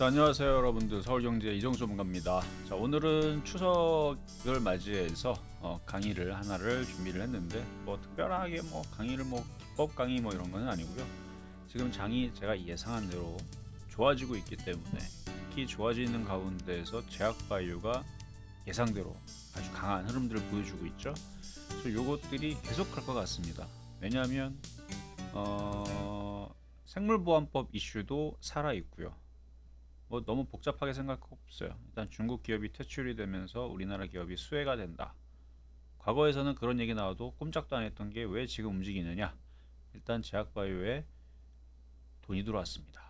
자, 안녕하세요 여러분들. 서울경제 이정수 전문가입니다. 자, 오늘은 추석을 맞이해서 강의를 하나를 준비를 했는데 뭐 특별하게 뭐 강의를 뭐 기법 강의 뭐 이런 거는 아니고요. 지금 장이 제가 예상한 대로 좋아지고 있기 때문에, 특히 좋아지는 가운데에서 제약바이오가 예상대로 아주 강한 흐름들을 보여주고 있죠. 그래서 요것들이 계속 갈 것 같습니다. 왜냐하면 생물보안법 이슈도 살아 있고요. 뭐 너무 복잡하게 생각할 거 없어요. 일단 중국 기업이 퇴출이 되면서 우리나라 기업이 수혜가 된다. 과거에서는 그런 얘기 나와도 꼼짝도 안 했던 게 왜 지금 움직이느냐? 일단 제약바이오에 돈이 들어왔습니다.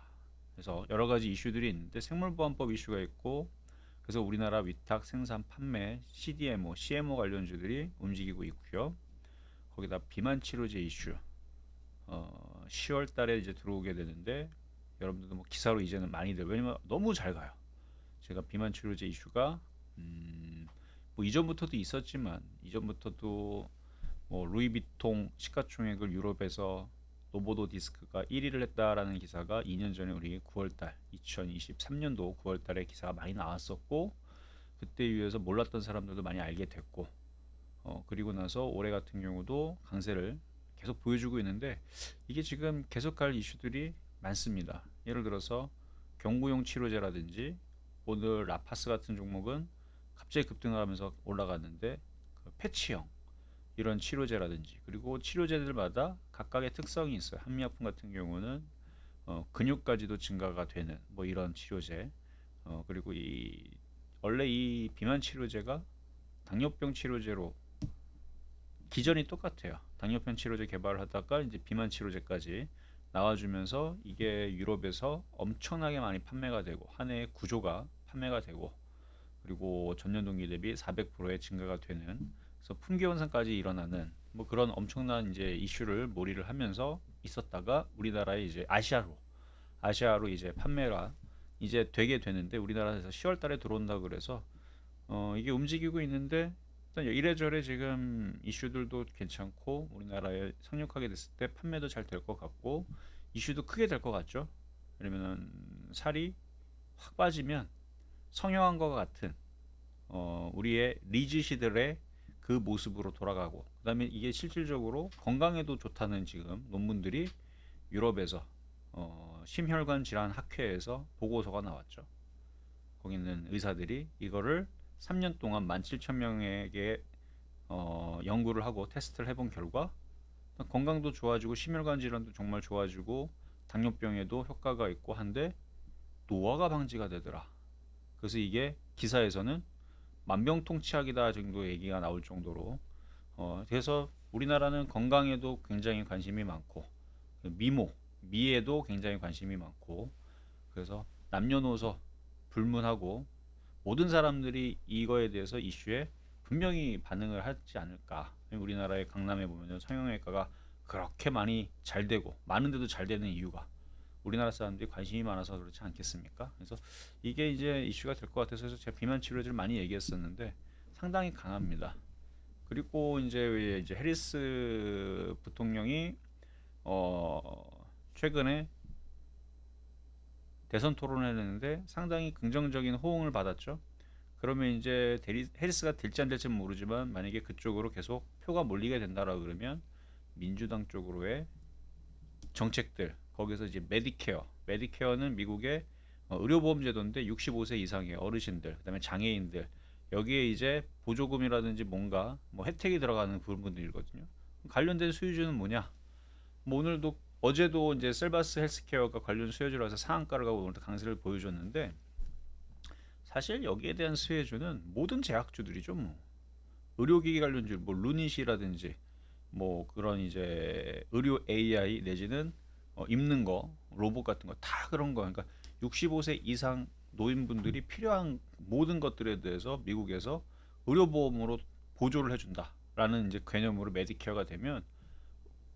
그래서 여러 가지 이슈들이 있는데 생물보안법 이슈가 있고, 그래서 우리나라 위탁 생산 판매 CDMO, CMO 관련주들이 움직이고 있고요. 거기다 비만 치료제 이슈 10월 달에 이제 들어오게 되는데, 여러분들도 뭐 기사로 이제는 많이들, 왜냐면 너무 잘 가요. 제가 비만 치료제 이슈가 뭐 이전부터도 있었지만, 이전부터도 뭐 루이비통 시가총액을 유럽에서 노보도 디스크가 1위를 했다라는 기사가 2년 전에 우리 9월달 2023년도 9월달에 기사가 많이 나왔었고, 그때 이후에서 몰랐던 사람들도 많이 알게 됐고, 그리고 나서 올해 같은 경우도 강세를 계속 보여주고 있는데, 이게 지금 계속 갈 이슈들이 많습니다. 예를 들어서 경구용 치료제라든지, 오늘 라파스 같은 종목은 갑자기 급등하면서 올라갔는데, 그 패치형 이런 치료제라든지, 그리고 치료제들마다 각각의 특성이 있어요. 한미약품 같은 경우는 근육까지도 증가가 되는 뭐 이런 치료제, 그리고 원래 이 비만 치료제가 당뇨병 치료제로 기전이 똑같아요. 당뇨병 치료제 개발을 하다가 이제 비만 치료제까지 나와주면서, 이게 유럽에서 엄청나게 많이 판매가 되고, 한 해에 9조가 판매가 되고, 그리고 전년 동기 대비 400%의 증가가 되는, 그래서 품귀 현상까지 일어나는 뭐 그런 엄청난 이제 이슈를 몰이를 하면서 있었다가, 우리나라에 이제 아시아로 이제 판매가 이제 되게 되는데, 우리나라에서 10월 달에 들어온다 그래서 이게 움직이고 있는데, 일단 이래저래 지금 이슈들도 괜찮고, 우리나라에 상륙하게 됐을 때 판매도 잘 될 것 같고, 이슈도 크게 될 것 같죠. 왜냐면 살이 확 빠지면 성형한 것 같은 우리의 리즈 시들의 그 모습으로 돌아가고, 그 다음에 이게 실질적으로 건강에도 좋다는 지금 논문들이 유럽에서 심혈관 질환 학회에서 보고서가 나왔죠. 거기 있는 의사들이 이거를 3년 동안 17,000명에게 연구를 하고 테스트를 해본 결과, 건강도 좋아지고 심혈관 질환도 정말 좋아지고 당뇨병에도 효과가 있고 한데, 노화가 방지가 되더라. 그래서 이게 기사에서는 만병통치약이다 정도 얘기가 나올 정도로, 그래서 우리나라는 건강에도 굉장히 관심이 많고, 미에도 굉장히 관심이 많고, 그래서 남녀노소 불문하고 모든 사람들이 이거에 대해서 이슈에 분명히 반응을 하지 않을까. 우리나라의 강남에 보면 성형외과가 그렇게 많이 잘 되고, 많은데도 잘 되는 이유가 우리나라 사람들이 관심이 많아서 그렇지 않겠습니까? 그래서 이게 이제 이슈가 될 것 같아서 제가 비만 치료제를 많이 얘기했었는데 상당히 강합니다. 그리고 이제 해리스 부통령이 최근에 대선 토론을 했는데 상당히 긍정적인 호응을 받았죠. 그러면 이제 해리스가 될지 안 될지는 모르지만, 만약에 그쪽으로 계속 표가 몰리게 된다라 그러면 민주당 쪽으로의 정책들, 거기서 이제 메디케어는 미국의 의료보험 제도인데, 65세 이상의 어르신들, 그다음에 장애인들, 여기에 이제 보조금이라든지 뭔가 뭐 혜택이 들어가는 부분들이거든요. 관련된 수혜주는 뭐냐? 뭐 오늘도, 어제도 이제 셀바스 헬스케어가 관련 수혜주라서 상한가를 가고 오늘도 강세를 보여줬는데, 사실 여기에 대한 수혜주는 모든 제약주들이죠. 뭐 의료기기 관련주, 뭐 루닛이라든지 뭐 그런 이제 의료 AI 내지는 입는 거, 로봇 같은 거 다 그런 거. 그러니까 65세 이상 노인분들이 필요한 모든 것들에 대해서 미국에서 의료보험으로 보조를 해준다라는 이제 개념으로 메디케어가 되면,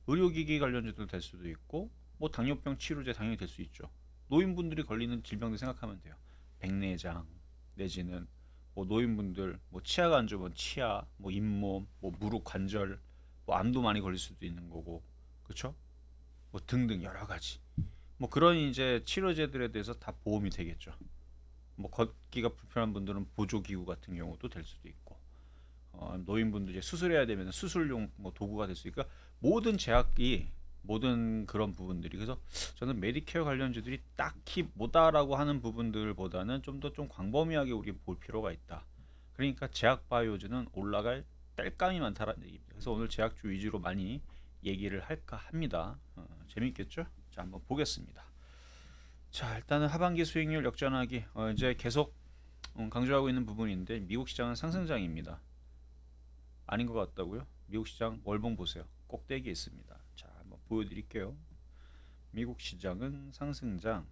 의료기기 관련주도 될 수도 있고, 뭐 당뇨병 치료제 당연히 될 수 있죠. 노인분들이 걸리는 질병들 생각하면 돼요. 백내장 내지는 뭐 노인분들 뭐 치아가 안 좋으면 치아, 뭐 잇몸, 뭐 무릎 관절, 뭐 암도 많이 걸릴 수도 있는 거고, 그렇죠? 뭐 등등 여러 가지. 뭐 그런 이제 치료제들에 대해서 다 보험이 되겠죠. 뭐 걷기가 불편한 분들은 보조기구 같은 경우도 될 수도 있고, 노인분들 이제 수술해야 되면 수술용 뭐 도구가 될 수 있으니까 모든 제약이 모든 그런 부분들이, 그래서 저는 메디케어 관련주들이 딱히 뭐다라고 하는 부분들보다는 좀 더 좀 광범위하게 우리 볼 필요가 있다. 그러니까 제약 바이오주는 올라갈 땔감이 많다라는 얘기입니다. 그래서 오늘 제약주 위주로 많이 얘기를 할까 합니다. 재밌겠죠? 자, 한번 보겠습니다. 자, 일단은 하반기 수익률 역전하기, 이제 계속 강조하고 있는 부분인데, 미국 시장은 상승장입니다. 아닌 것 같다고요? 미국 시장 월봉 보세요. 꼭대기에 있습니다. 자, 한번 보여드릴게요. 미국 시장은 상승장,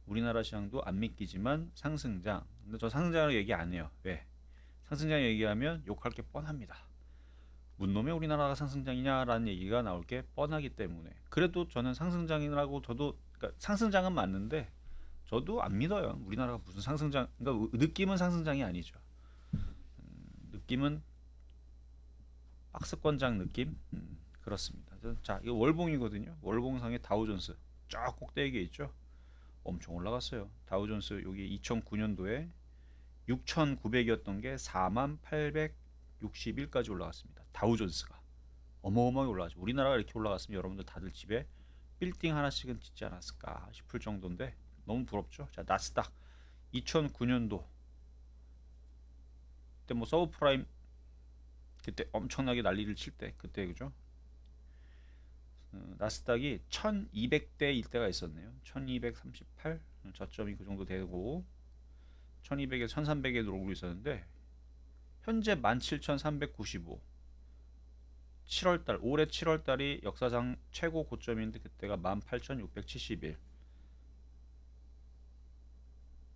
우리나라 시장도 안 믿기지만 상승장. 근데 저 상승장을 얘기 안 해요. 왜? 상승장 얘기하면 욕할 게 뻔합니다. 문놈의 우리나라가 상승장이냐라는 얘기가 나올 게 뻔하기 때문에. 그래도 저는 상승장이라고, 저도 그러니까 상승장은 맞는데 저도 안 믿어요. 우리나라가 무슨 상승장, 그러니까 느낌은 상승장이 아니죠. 느낌은 박스권장 느낌? 그렇습니다. 자, 이거 월봉이거든요. 월봉상의 다우존스 쫙 꼭대기에 있죠. 엄청 올라갔어요. 다우존스 여기 2009년도에 6,900이었던 게 4861까지 올라갔습니다. 다우존스가 어마어마하게 올라가죠. 우리나라가 이렇게 올라갔으면 여러분들 다들 집에 빌딩 하나씩은 짓지 않았을까 싶을 정도인데 너무 부럽죠. 자, 나스닥 2009년도 그때 뭐 서브프라임 그때 엄청나게 난리를 칠 때, 그때 그죠? 나스닥이 1200대일 때가 있었네요. 1238 저점이 그 정도 되고 1200에서 1300에 들어오고 있었는데 현재 17395, 7월달, 올해 7월달이 역사상 최고 고점인데 그때가 18671,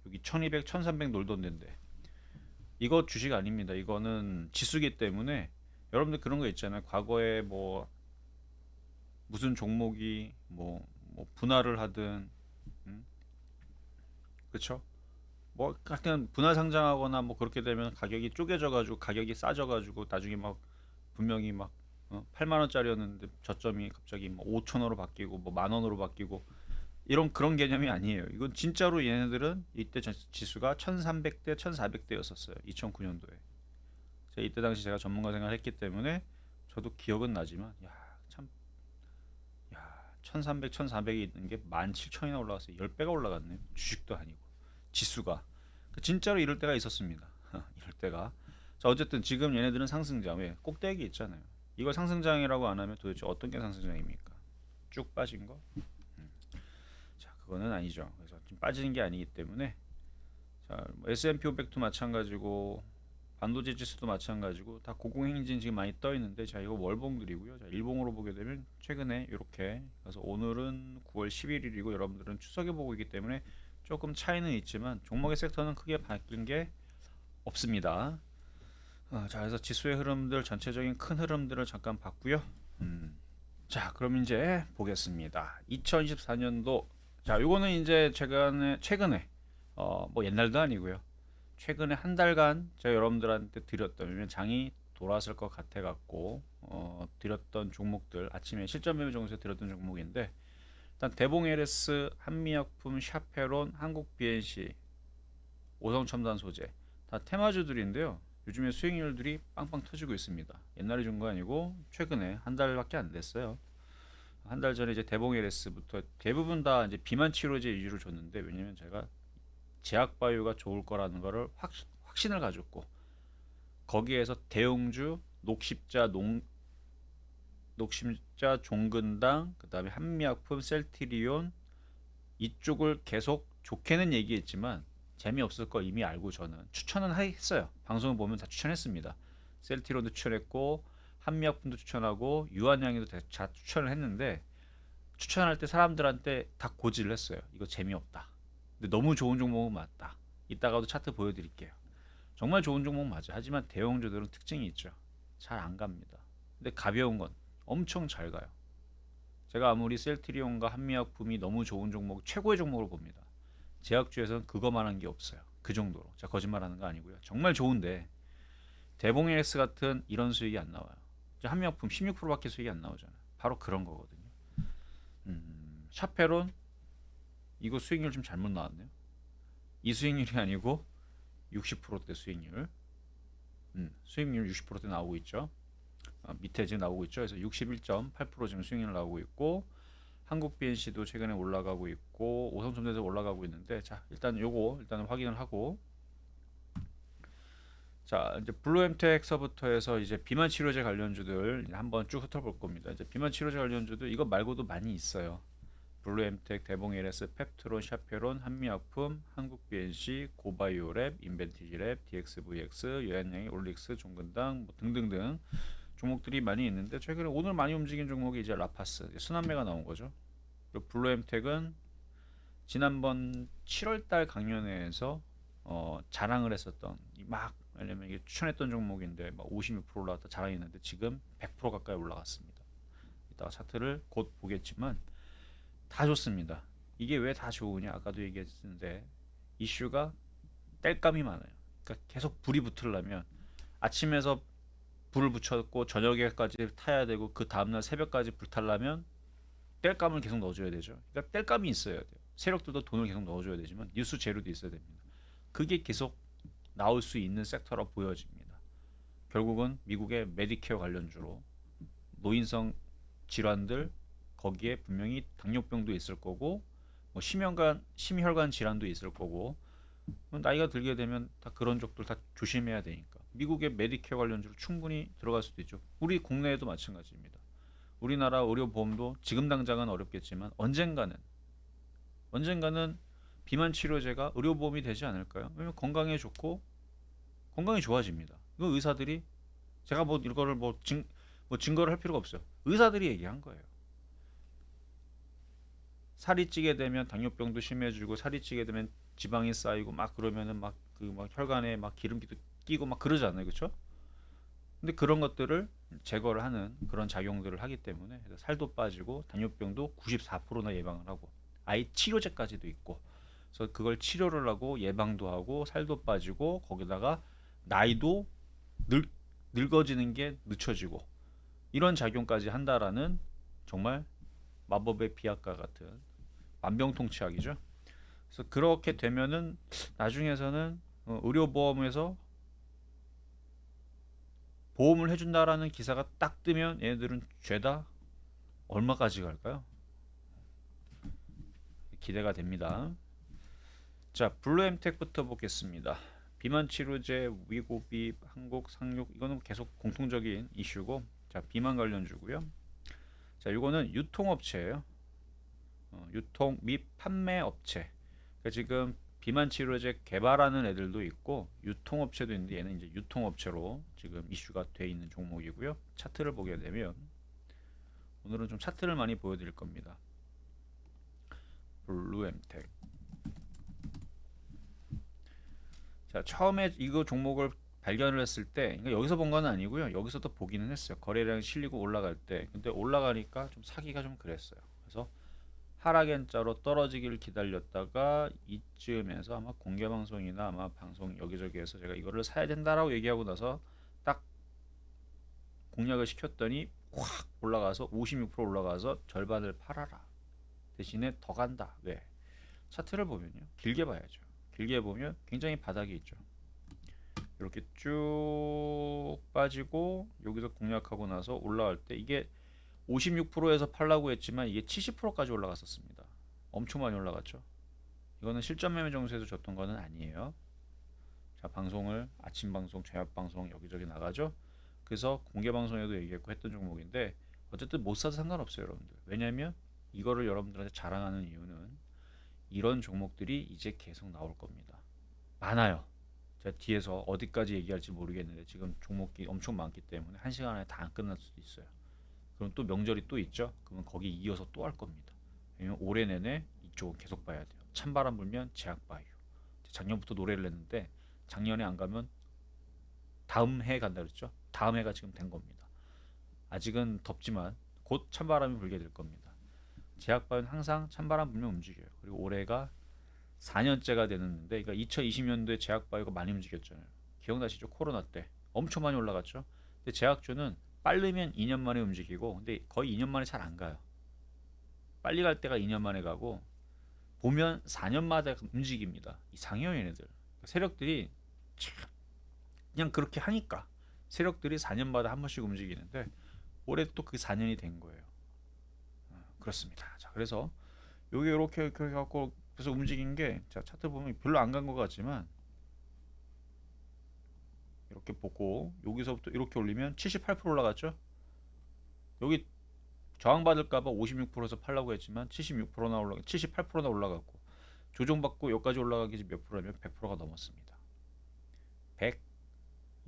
여기 1200, 1300 놀던 데인데 이거 주식 아닙니다. 이거는 지수기 때문에 여러분들 그런 거 있잖아요. 과거에 뭐 무슨 종목이 뭐 분할을 하든, 그쵸? 뭐 하여튼 분할 상장하거나 뭐 그렇게 되면 가격이 쪼개져 가지고 가격이 싸져 가지고 나중에 막 분명히 막 8만 원짜리였는데 저점이 갑자기 뭐 5천 원으로 바뀌고 뭐 만 원으로 바뀌고 이런 그런 개념이 아니에요. 이건 진짜로 얘네들은 이때 지수가 1300대 1400대였었어요. 2009년도에. 이때 당시 제가 전문가 생활을 했기 때문에 저도 기억은 나지만 참, 1300, 1400이 있는 게 17,000이나 올라갔어요. 10배가 올라갔네요. 주식도 아니고 지수가. 진짜로 이럴 때가 있었습니다. 이럴 때가. 자, 어쨌든 지금 얘네들은 상승장, 왜? 꼭대기 있잖아요. 이걸 상승장이라고 안 하면 도대체 어떤 게 상승장입니까? 쭉 빠진 거? 자, 그거는 아니죠. 그래서 지금 빠지는 게 아니기 때문에, 자, 뭐 S&P 500도 마찬가지고 반도체 지수도 마찬가지고 다 고공행진 지금 많이 떠 있는데, 자, 이거 월봉들이고요. 자, 일봉으로 보게 되면 최근에 이렇게, 그래서 오늘은 9월 11일이고 여러분들은 추석에 보고 있기 때문에 조금 차이는 있지만 종목의 섹터는 크게 바뀐 게 없습니다. 자, 그래서 지수의 흐름들, 전체적인 큰 흐름들을 잠깐 봤고요. 자, 그럼 이제 보겠습니다. 2024년도, 자, 요거는 이제 최근에 뭐 옛날도 아니고요. 최근에 한 달간 제가 여러분들한테 드렸던, 왜냐면 장이 돌아왔을 것 같아 갖고 드렸던 종목들, 아침에 실전 매매 정도에서 드렸던 종목인데, 일단 대봉 LS, 한미약품, 샤페론, 한국 BNC, 오성첨단 소재 다 테마주들인데요. 요즘에 수익률들이 빵빵 터지고 있습니다. 옛날에 준 거 아니고 최근에 한 달밖에 안 됐어요. 한 달 전에 이제 대봉 LS부터 대부분 다 이제 비만 치료제 위주로 줬는데, 왜냐면 제가 제약 바이오가 좋을 거라는 거를 확신을 가졌고, 거기에서 대용주, 녹십자, 종근당, 그다음에 한미약품, 셀트리온 이쪽을 계속 좋게는 얘기했지만 재미없을 거 이미 알고 저는 추천은 했어요. 방송을 보면 다 추천했습니다. 셀트리온도 추천했고 한미약품도 추천하고 유한양에도 다 추천을 했는데, 추천할 때 사람들한테 다 고지를 했어요. 이거 재미없다. 근데 너무 좋은 종목은 맞다. 이따가도 차트 보여드릴게요. 정말 좋은 종목 맞아. 하지만 대형주들은 특징이 있죠. 잘 안 갑니다. 근데 가벼운 건 엄청 잘 가요. 제가 아무리 셀트리온과 한미약품이 너무 좋은 종목, 최고의 종목을 봅니다. 제약주에서는 그거만한 게 없어요. 그 정도로. 제가 거짓말하는 거 아니고요. 정말 좋은데 대봉엑스 같은 이런 수익이 안 나와요. 한미약품 16%밖에 수익이 안 나오잖아요. 바로 그런 거거든요. 샤페론 이거 수익률 좀 잘못 나왔네요. 이 수익률이 아니고 60%대 수익률. 수익률 60%대 나오고 있죠. 밑에 지금 나오고 있죠. 그래서 61.8% 지금 수익률 나오고 있고, 한국 BNC도 최근에 올라가고 있고, 오성첨단에서 올라가고 있는데, 자 일단 요거 일단 확인을 하고, 자 이제 블루엠텍서부터 해서 이제 비만 치료제 관련주들 한번 쭉 훑어볼 겁니다. 이제 비만 치료제 관련주들 이거 말고도 많이 있어요. 블루엠텍, 대봉LS, 펩트론, 샤페론, 한미약품, 한국 BNC, 고바이오랩, 인벤티지랩, DXVX, 여한양이, 올릭스, 종근당 뭐 등등등 종목들이 많이 있는데, 최근에 오늘 많이 움직인 종목이 이제 라파스, 순환매가 나온 거죠. 그리고 블루엠텍은 지난번 7월달 강연회에서 자랑을 했었던 막, 왜냐면 이게 추천했던 종목인데 막 56% 올라갔다 자랑했는데 지금 100% 가까이 올라갔습니다. 이따가 차트를 곧 보겠지만 다 좋습니다. 이게 왜 다 좋으냐, 아까도 얘기했는데 이슈가 땔감이 많아요. 그러니까 계속 불이 붙으려면 아침에서 불을 붙였고 저녁에까지 타야 되고, 그 다음날 새벽까지 불타려면 땔감을 계속 넣어줘야 되죠. 그러니까 땔감이 있어야 돼요. 세력들도 돈을 계속 넣어줘야 되지만 뉴스 재료도 있어야 됩니다. 그게 계속 나올 수 있는 섹터라 보여집니다. 결국은 미국의 메디케어 관련주로 노인성 질환들, 거기에 분명히 당뇨병도 있을 거고, 뭐 심혈관 질환도 있을 거고, 나이가 들게 되면 다 그런 쪽들 다 조심해야 되니까 미국의 메디케어 관련주로 충분히 들어갈 수도 있죠. 우리 국내에도 마찬가지입니다. 우리나라 의료보험도 지금 당장은 어렵겠지만 언젠가는 비만 치료제가 의료보험이 되지 않을까요? 왜냐면 건강에 좋고 건강이 좋아집니다. 이거 의사들이, 제가 뭐 이거를 뭐 증거를 할 필요가 없어요. 의사들이 얘기한 거예요. 살이 찌게 되면 당뇨병도 심해지고, 살이 찌게 되면 지방이 쌓이고 막 그러면은 막 혈관에 막 기름기도 끼고 막 그러잖아요, 그렇죠? 근데 그런 것들을 제거를 하는 그런 작용들을 하기 때문에 살도 빠지고 당뇨병도 94%나 예방을 하고, 아예 치료제까지도 있고, 그래서 그걸 치료를 하고 예방도 하고 살도 빠지고, 거기다가 나이도 늙어지는 게 늦춰지고, 이런 작용까지 한다라는 정말 마법의 비약과 같은 만병통치약이죠. 그래서 그렇게 되면은 나중에서는 의료보험에서 보험을 해준다라는 기사가 딱 뜨면 얘네들은 죄다 얼마까지 갈까요? 기대가 됩니다. 자, 블루엠텍부터 보겠습니다. 비만 치료제, 위고비, 한국 상륙, 이거는 계속 공통적인 이슈고, 자 비만 관련주고요. 자, 이거는 유통업체예요. 유통 및 판매 업체. 그러니까 지금 비만 치료제 개발하는 애들도 있고 유통업체도 있는데, 얘는 이제 유통업체로 지금 이슈가 돼 있는 종목이고요. 차트를 보게 되면 오늘은 좀 차트를 많이 보여드릴 겁니다. 블루엠텍. 자, 처음에 이거 종목을 발견을 했을 때, 그러니까 여기서 본 건 아니고요. 여기서도 보기는 했어요. 거래량이 실리고 올라갈 때. 근데 올라가니까 좀 사기가 좀 그랬어요. 그래서 하락엔자로 떨어지기를 기다렸다가 이쯤에서 아마 공개방송이나 아마 방송 여기저기에서 제가 이거를 사야 된다라고 얘기하고 나서 딱 공략을 시켰더니 확 올라가서 56% 올라가서 절반을 팔아라. 대신에 더 간다. 왜? 차트를 보면요. 길게 봐야죠. 길게 보면 굉장히 바닥이 있죠. 이렇게 쭉 빠지고 여기서 공략하고 나서 올라갈 때 이게 56%에서 팔라고 했지만 이게 70%까지 올라갔었습니다. 엄청 많이 올라갔죠. 이거는 실전 매매 정수에서 줬던 거는 아니에요. 자, 방송을 아침 방송, 저녁 방송 여기저기 나가죠. 그래서 공개 방송에도 얘기했고 했던 종목인데, 어쨌든 못 사도 상관없어요, 여러분들. 왜냐면 이거를 여러분들한테 자랑하는 이유는 이런 종목들이 이제 계속 나올 겁니다. 많아요. 제가 뒤에서 어디까지 얘기할지 모르겠는데 지금 종목이 엄청 많기 때문에 1시간 안에 다 안 끝날 수도 있어요. 그럼 또 명절이 또 있죠. 그러면 거기 이어서 또 할 겁니다. 왜냐면 올해 내내 이쪽은 계속 봐야 돼요. 찬바람 불면 제약바이오. 작년부터 노래를 했는데 작년에 안 가면 다음 해 간다 그랬죠. 다음 해가 지금 된 겁니다. 아직은 덥지만 곧 찬바람이 불게 될 겁니다. 제약바이오는 항상 찬바람 불면 움직여요. 그리고 올해가 4년째가 되는데, 그러니까 2020년도에 제약바이오가 많이 움직였잖아요. 기억나시죠? 코로나 때 엄청 많이 올라갔죠. 근데 제약주는 빠르면 2년 만에 움직이고, 근데 거의 2년 만에 잘 안 가요. 빨리 갈 때가 2년 만에 가고 보면 4년마다 움직입니다. 이상해요 얘네들. 세력들이 참 그냥 그렇게 하니까 세력들이 4년마다 한 번씩 움직이는데 올해 또 그 4년이 된 거예요. 그렇습니다. 자, 그래서 요게 이렇게 갖고 그래서 움직인 게 자, 차트 보면 별로 안 간 것 같지만 이렇게 보고 여기서부터 이렇게 올리면 78% 올라갔죠. 여기 저항받을까봐 56%에서 팔라고 했지만 76%나 올라 78%나 올라갔고 조정받고 여기까지 올라가기 몇 프로냐면 100%가 넘었습니다.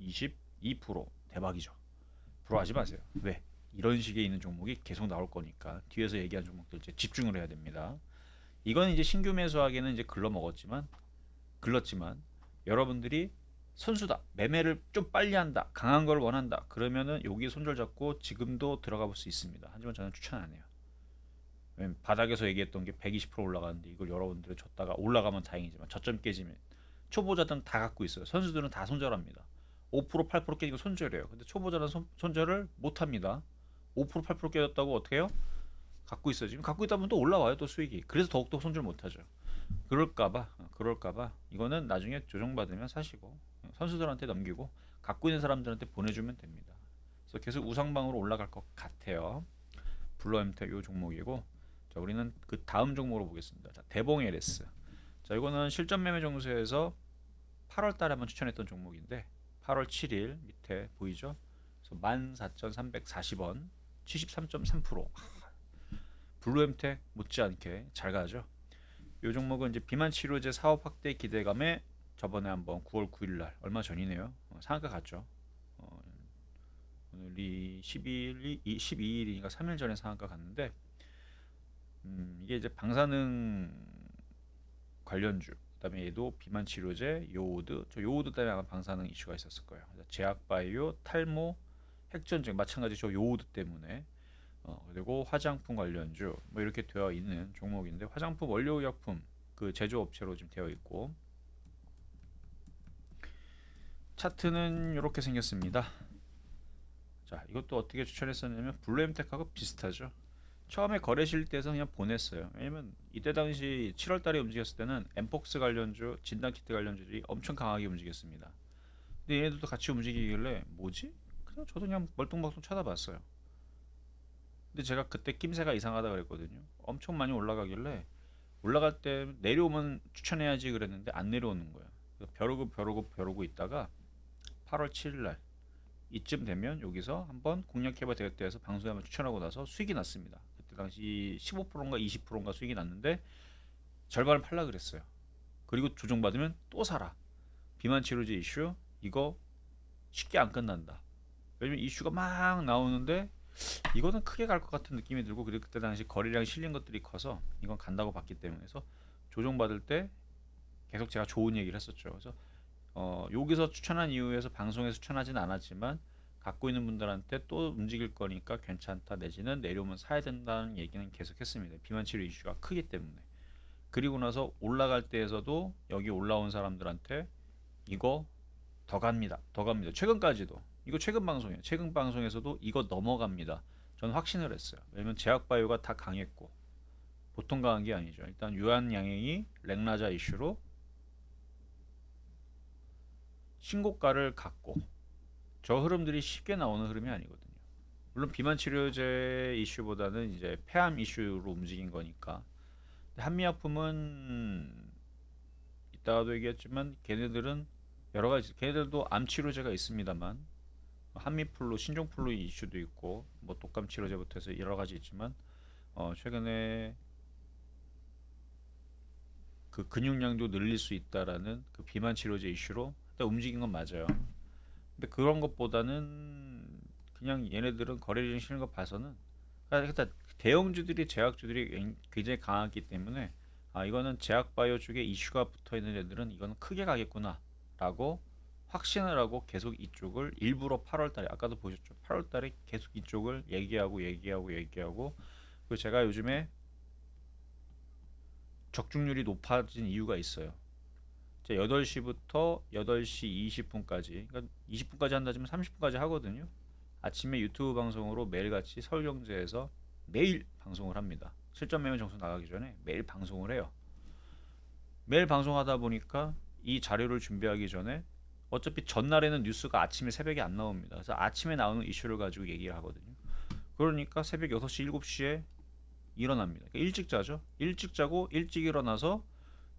122% 대박이죠. 부러워하지 마세요. 왜? 이런 식의 있는 종목이 계속 나올 거니까 뒤에서 얘기한 종목들 이제 집중을 해야 됩니다. 이건 이제 신규 매수하기는 이제 글렀지만 여러분들이 선수다, 매매를 좀 빨리 한다, 강한 걸 원한다, 그러면은 여기 손절 잡고 지금도 들어가 볼 수 있습니다. 하지만 저는 추천 안 해요. 왜냐면 바닥에서 얘기했던 게 120% 올라가는데 이걸 여러분들이 줬다가 올라가면 다행이지만 저점 깨지면 초보자들은 다 갖고 있어요. 선수들은 다 손절합니다. 5% 8% 깨지고 손절해요. 근데 초보자는 손절을 못 합니다. 5% 8% 깨졌다고 어떻게 해요? 갖고 있어요. 지금 갖고 있다 보면 또 올라와요. 또 수익이. 그래서 더욱더 손절 못 하죠. 그럴까봐 이거는 나중에 조정받으면 사시고 선수들한테 넘기고 갖고 있는 사람들한테 보내주면 됩니다. 그래서 계속 우상방으로 올라갈 것 같아요. 블루엠텍 요 종목이고, 자 우리는 그 다음 종목으로 보겠습니다. 자 대봉 LS. 자 이거는 실전 매매 정수에서 8월달에 한번 추천했던 종목인데 8월 7일 밑에 보이죠? 그래서 14,340원 73.3%. 블루엠텍 못지않게 잘 가죠. 이 종목은 이제 비만 치료제 사업 확대 기대감에 저번에 한번 9월 9일 날 얼마 전이네요. 상한가 갔죠. 오늘이 12일이니까 3일 전에 상한가 갔는데 이게 이제 방사능 관련주, 그다음에 얘도 비만 치료제, 요오드, 저 요오드 때문에 아마 방사능 이슈가 있었을 거예요. 제약바이오, 탈모, 핵전쟁 마찬가지 저 요오드 때문에 그리고 화장품 관련주 뭐 이렇게 되어 있는 종목인데 화장품 원료의약품 그 제조업체로 지금 되어 있고 차트는 이렇게 생겼습니다. 자 이것도 어떻게 추천했었냐면 블루엠텍하고 비슷하죠. 처음에 거래실 때에서 그냥 보냈어요. 왜냐면 이때 당시 7월 달에 움직였을 때는 엠폭스 관련주, 진단키트 관련주들이 엄청 강하게 움직였습니다. 근데 얘네들도 같이 움직이길래 뭐지? 그래서 저도 그냥 멀뚱멀뚱 쳐다봤어요. 근데 제가 그때 낌새가 이상하다 그랬거든요. 엄청 많이 올라가길래 올라갈 때 내려오면 추천해야지 그랬는데 안 내려오는 거예요. 벼르고 있다가 8월 7일 날 이쯤 되면 여기서 한번 공략해봐 되겠다 해서 방송에 한번 추천하고 나서 수익이 났습니다. 그때 당시 15%인가 20%인가 수익이 났는데 절반을 팔라 그랬어요. 그리고 조정받으면 또 사라. 비만 치료제 이슈 이거 쉽게 안 끝난다. 왜냐면 이슈가 막 나오는데 이거는 크게 갈 것 같은 느낌이 들고, 그리고 그때 당시 거래량이 실린 것들이 커서 이건 간다고 봤기 때문에 해서 조정받을 때 계속 제가 좋은 얘기를 했었죠. 그래서 여기서 추천한 이유에서 방송에서 추천하진 않았지만 갖고 있는 분들한테 또 움직일 거니까 괜찮다 내지는 내려오면 사야 된다는 얘기는 계속 했습니다. 비만 치료 이슈가 크기 때문에. 그리고 나서 올라갈 때에서도 여기 올라온 사람들한테 이거 더 갑니다. 최근까지도 이거 최근 방송이에요. 최근 방송에서도 이거 넘어갑니다. 저는 확신을 했어요. 왜냐면 제약바이오가 다 강했고 보통 강한 게 아니죠. 일단 유한양행이 렉나자 이슈로 신고가를 갖고 저 흐름들이 쉽게 나오는 흐름이 아니거든요. 물론 비만 치료제 이슈보다는 이제 폐암 이슈로 움직인 거니까. 한미약품은 이따가도 얘기했지만 걔네들은 여러 가지, 걔네들도 암 치료제가 있습니다만 한미플루, 신종플루 이슈도 있고 뭐 독감 치료제부터 해서 여러 가지 있지만 최근에 그 근육량도 늘릴 수 있다라는 그 비만 치료제 이슈로 움직인 건 맞아요. 근데 그런 것보다는 그냥 얘네들은 거래량 실는 거 봐서는 그러니까 대형주들이 제약주들이 굉장히 강하기 때문에 이거는 제약바이오 쪽에 이슈가 붙어 있는 애들은 이거는 크게 가겠구나 라고 확신을 하고 계속 이쪽을 일부러 8월달에 아까도 보셨죠. 8월달에 계속 이쪽을 얘기하고 그리고 제가 요즘에 적중률이 높아진 이유가 있어요. 8시부터 8시 20분까지 그러니까 20분까지 한다지만 30분까지 하거든요. 아침에 유튜브 방송으로 매일같이 서울경제에서 매일 방송을 합니다. 실전 매매 정수 나가기 전에 매일 방송을 해요. 매일 방송하다 보니까 이 자료를 준비하기 전에 어차피 전날에는 뉴스가 아침에 새벽에 안 나옵니다. 그래서 아침에 나오는 이슈를 가지고 얘기를 하거든요. 그러니까 새벽 6시, 7시에 일어납니다. 그러니까 일찍 자죠. 일찍 자고 일찍 일어나서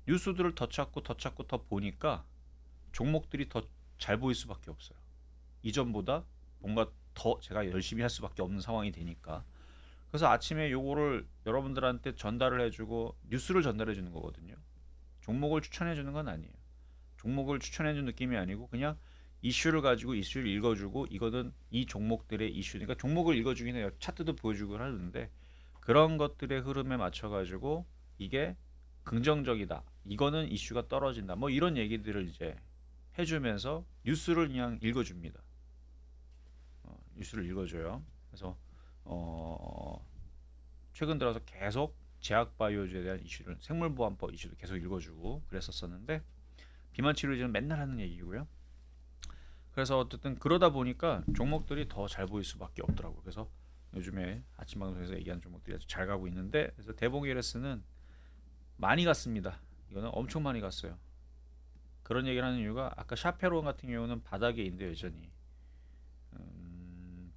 뉴스들을 더 찾고 더 찾고 더 보니까 종목들이 더 잘 보일 수밖에 없어요. 이전보다 뭔가 더 제가 열심히 할 수밖에 없는 상황이 되니까. 그래서 아침에 요거를 여러분들한테 전달을 해주고 뉴스를 전달해 주는 거거든요. 종목을 추천해 주는 건 아니에요. 종목을 추천해 주는 느낌이 아니고 그냥 이슈를 가지고 이슈를 읽어주고 이거는 이 종목들의 이슈니까 종목을 읽어주긴 해요. 차트도 보여주고 하는데 그런 것들의 흐름에 맞춰가지고 이게 긍정적이다. 이거는 이슈가 떨어진다. 뭐 이런 얘기들을 이제 해주면서 뉴스를 그냥 읽어줍니다. 뉴스를 읽어줘요. 그래서 최근 들어서 계속 제약바이오주에 대한 이슈를 생물보안법 이슈도 계속 읽어주고 그랬었었는데 비만 치료제는 맨날 하는 얘기고요. 그래서 어쨌든 그러다 보니까 종목들이 더 잘 보일 수밖에 없더라고요. 그래서 요즘에 아침 방송에서 얘기하는 종목들이 아주 잘 가고 있는데 그래서 대봉이레스는 많이 갔습니다. 이거는 엄청 많이 갔어요. 그런 얘기를 하는 이유가 아까 샤페론 같은 경우는 바닥에 있는데 여전히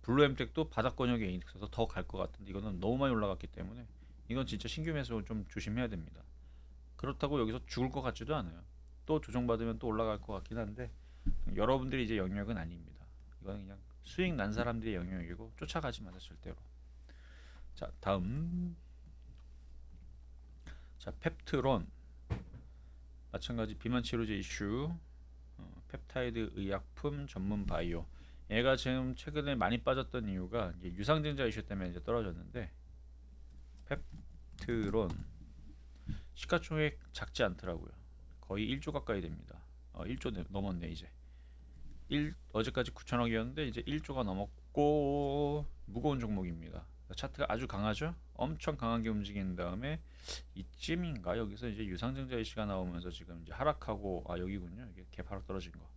블루엠텍도 바닥 권역에 있어서 더 갈 것 같은데 이거는 너무 많이 올라갔기 때문에 이건 진짜 신규 매수 좀 조심해야 됩니다. 그렇다고 여기서 죽을 것 같지도 않아요. 또 조정받으면 또 올라갈 것 같긴 한데 여러분들이 이제 영역은 아닙니다. 이건 그냥 수익 난 사람들의 영역이고 쫓아가지 마세요 절대로. 자 다음 자 펩트론 마찬가지 비만 치료제 이슈 펩타이드 의약품 전문 바이오 얘가 지금 최근에 많이 빠졌던 이유가 이제 유상증자 이슈 때문에 이제 떨어졌는데 펩트론 시가총액 작지 않더라고요. 거의 1조 가까이 됩니다. 1조 넘었네 이제. 어제까지 9천억이었는데 이제 1조가 넘었고 무거운 종목입니다. 차트가 아주 강하죠. 엄청 강하게 움직인 다음에 이쯤인가 여기서 이제 유상증자 이슈가 나오면서 지금 이제 하락하고 여기군요. 이게 개파로 떨어진 거.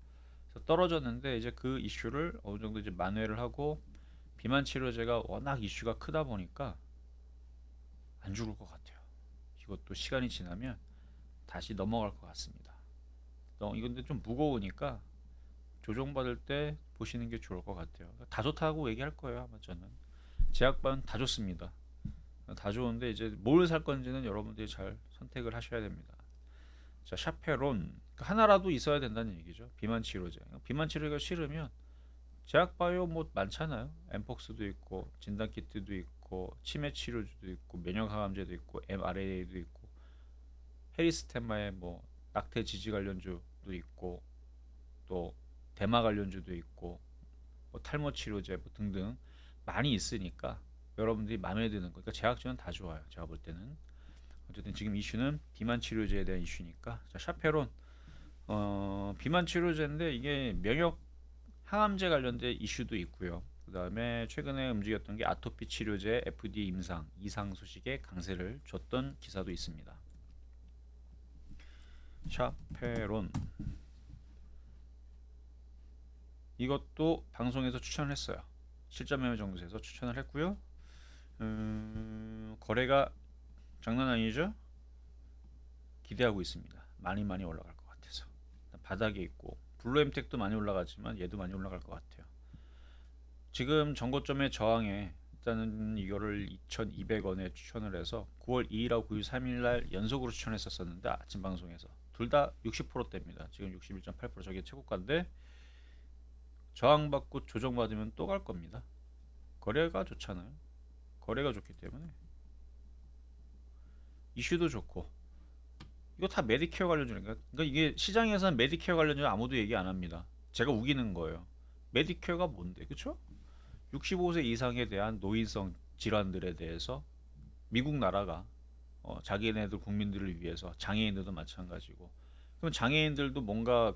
그래서 떨어졌는데 이제 그 이슈를 어느 정도 이제 만회를 하고 비만 치료제가 워낙 이슈가 크다 보니까 안 죽을 것 같아요. 이것도 시간이 지나면 다시 넘어갈 것 같습니다. 이건 근데 좀 무거우니까 조정받을 때 보시는 게 좋을 것 같아요. 다 좋다고 얘기할 거예요 아마 저는. 제약바는 다 좋습니다. 다 좋은데 이제 뭘 살 건지는 여러분들이 잘 선택을 하셔야 됩니다. 자 샤페론 하나라도 있어야 된다는 얘기죠. 비만 치료제. 비만 치료가 싫으면 제약바이오 뭐 많잖아요. 엠폭스도 있고 진단 키트도 있고 치매 치료제도 있고 면역 항암제도 있고 mRNA도 있고 헤리스테마의 뭐 낙태 지지 관련주도 있고 또 대마 관련주도 있고 뭐 탈모 치료제 뭐 등등 많이 있으니까 여러분들이 마음에 드는 거. 그러니까 제약주는 다 좋아요. 제가 볼 때는. 어쨌든 지금 이슈는 비만 치료제에 대한 이슈니까. 자, 샤페론 비만 치료제인데 이게 면역 항암제 관련된 이슈도 있고요. 그 다음에 최근에 움직였던 게 아토피 치료제 FDA 임상 이상 소식에 강세를 줬던 기사도 있습니다. 샤페론 이것도 방송에서 추천을 했어요. 실전 매매 정수에서 추천을 했고요. 거래가 장난 아니죠? 기대하고 있습니다. 많이 올라갈 것 같아서. 바닥에 있고 블루엠텍도 많이 올라가지만 얘도 많이 올라갈 것 같아요. 지금 전고점의 저항에 일단은 이거를 2,200원에 추천을 해서 9월 2일하고 9일 3일날 연속으로 추천했었는데 아침 방송에서 둘 다 60%대입니다. 지금 61.8% 저게 최고가인데 저항받고 조정받으면 또 갈 겁니다. 거래가 좋잖아요. 거래가 좋기 때문에 이슈도 좋고 이거 다 메디케어 관련주니까 그러니까 이게 시장에서는 메디케어 관련주 아무도 얘기 안 합니다. 제가 우기는 거예요. 메디케어가 뭔데 그쵸? 65세 이상에 대한 노인성 질환들에 대해서 미국 나라가 자기네들 국민들을 위해서 장애인들도 마찬가지고 그럼 장애인들도 뭔가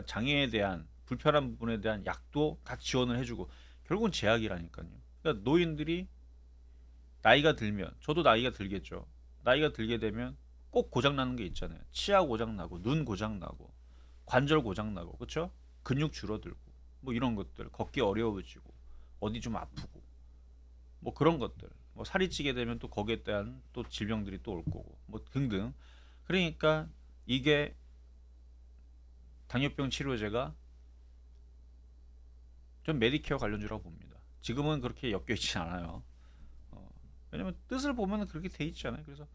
장애에 대한 불편한 부분에 대한 약도 다 지원을 해주고 결국은 제약이라니까요. 그러니까 노인들이 나이가 들면 저도 나이가 들겠죠. 나이가 들게 되면 꼭 고장 나는 게 있잖아요. 치아 고장 나고 눈 고장 나고 관절 고장 나고 그렇죠? 근육 줄어들고 뭐 이런 것들 걷기 어려워지고 어디 좀 아프고 뭐 그런 것들 뭐 살이 찌게 되면 또 거기에 대한 또 질병들이 또 올 거고 뭐 등등. 그러니까 이게 당뇨병 치료제가 좀 메디케어 관련주라고 봅니다. 지금은 그렇게 엮여 있지 않아요. 어, 왜냐면 뜻을 보면 그렇게 돼 있잖아요. 그래서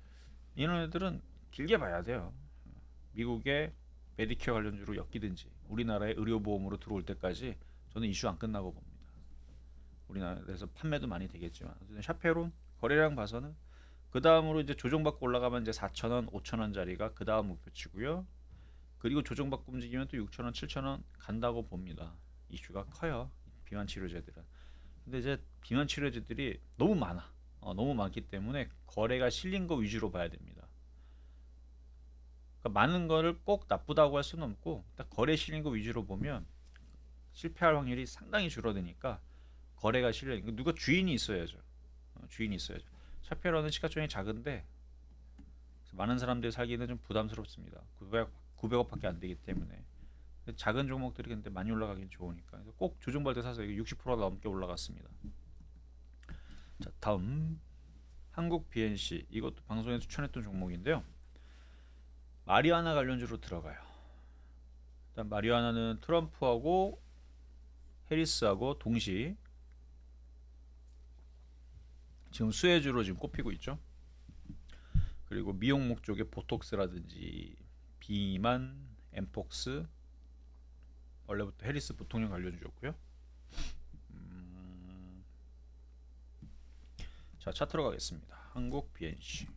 이런 애들은 길게 봐야 돼요. 미국의 메디케어 관련주로 엮이든지 우리나라의 의료보험으로 들어올 때까지 저는 이슈 안 끝나고 봅니다. 우리나라에서 판매도 많이 되겠지만 샤페론 거래량 봐서는 그 다음으로 이제 조정받고 올라가면 이제 4,000원, 5,000원짜리가 그 다음 목표치고요. 그리고 조정받고 움직이면 또 6,000원, 7,000원 간다고 봅니다. 이슈가 커요. 비만 치료제들은. 근데 이제 비만 치료제들이 너무 많아. 너무 많기 때문에 거래가 실린 거 위주로 봐야 됩니다. 그러니까 많은 거를 꼭 나쁘다고 할 수는 없고 딱 거래 실린 거 위주로 보면 실패할 확률이 상당히 줄어드니까 거래가 실려. 누가 주인이 있어야죠. 주인이 있어야죠. 샤페로는 시가총액이 작은데 많은 사람들이 살기는 좀 부담스럽습니다. 900억밖에 안 되기 때문에 작은 종목들이 근데 많이 올라가긴 좋으니까 꼭 조정받을 때 사서 60%가 넘게 올라갔습니다. 자, 다음 한국 BNC 이것도 방송에서 추천했던 종목인데요. 마리아나 관련주로 들어가요. 일단 마리아나는 트럼프하고 해리스하고 동시 지금 수혜주로 지금 꼽히고 있죠. 그리고 미용 목적의 보톡스라든지 비만, 엠폭스 원래부터 해리스 부통령 관련주였고요. 자, 차트로 가겠습니다. 한국 BNC.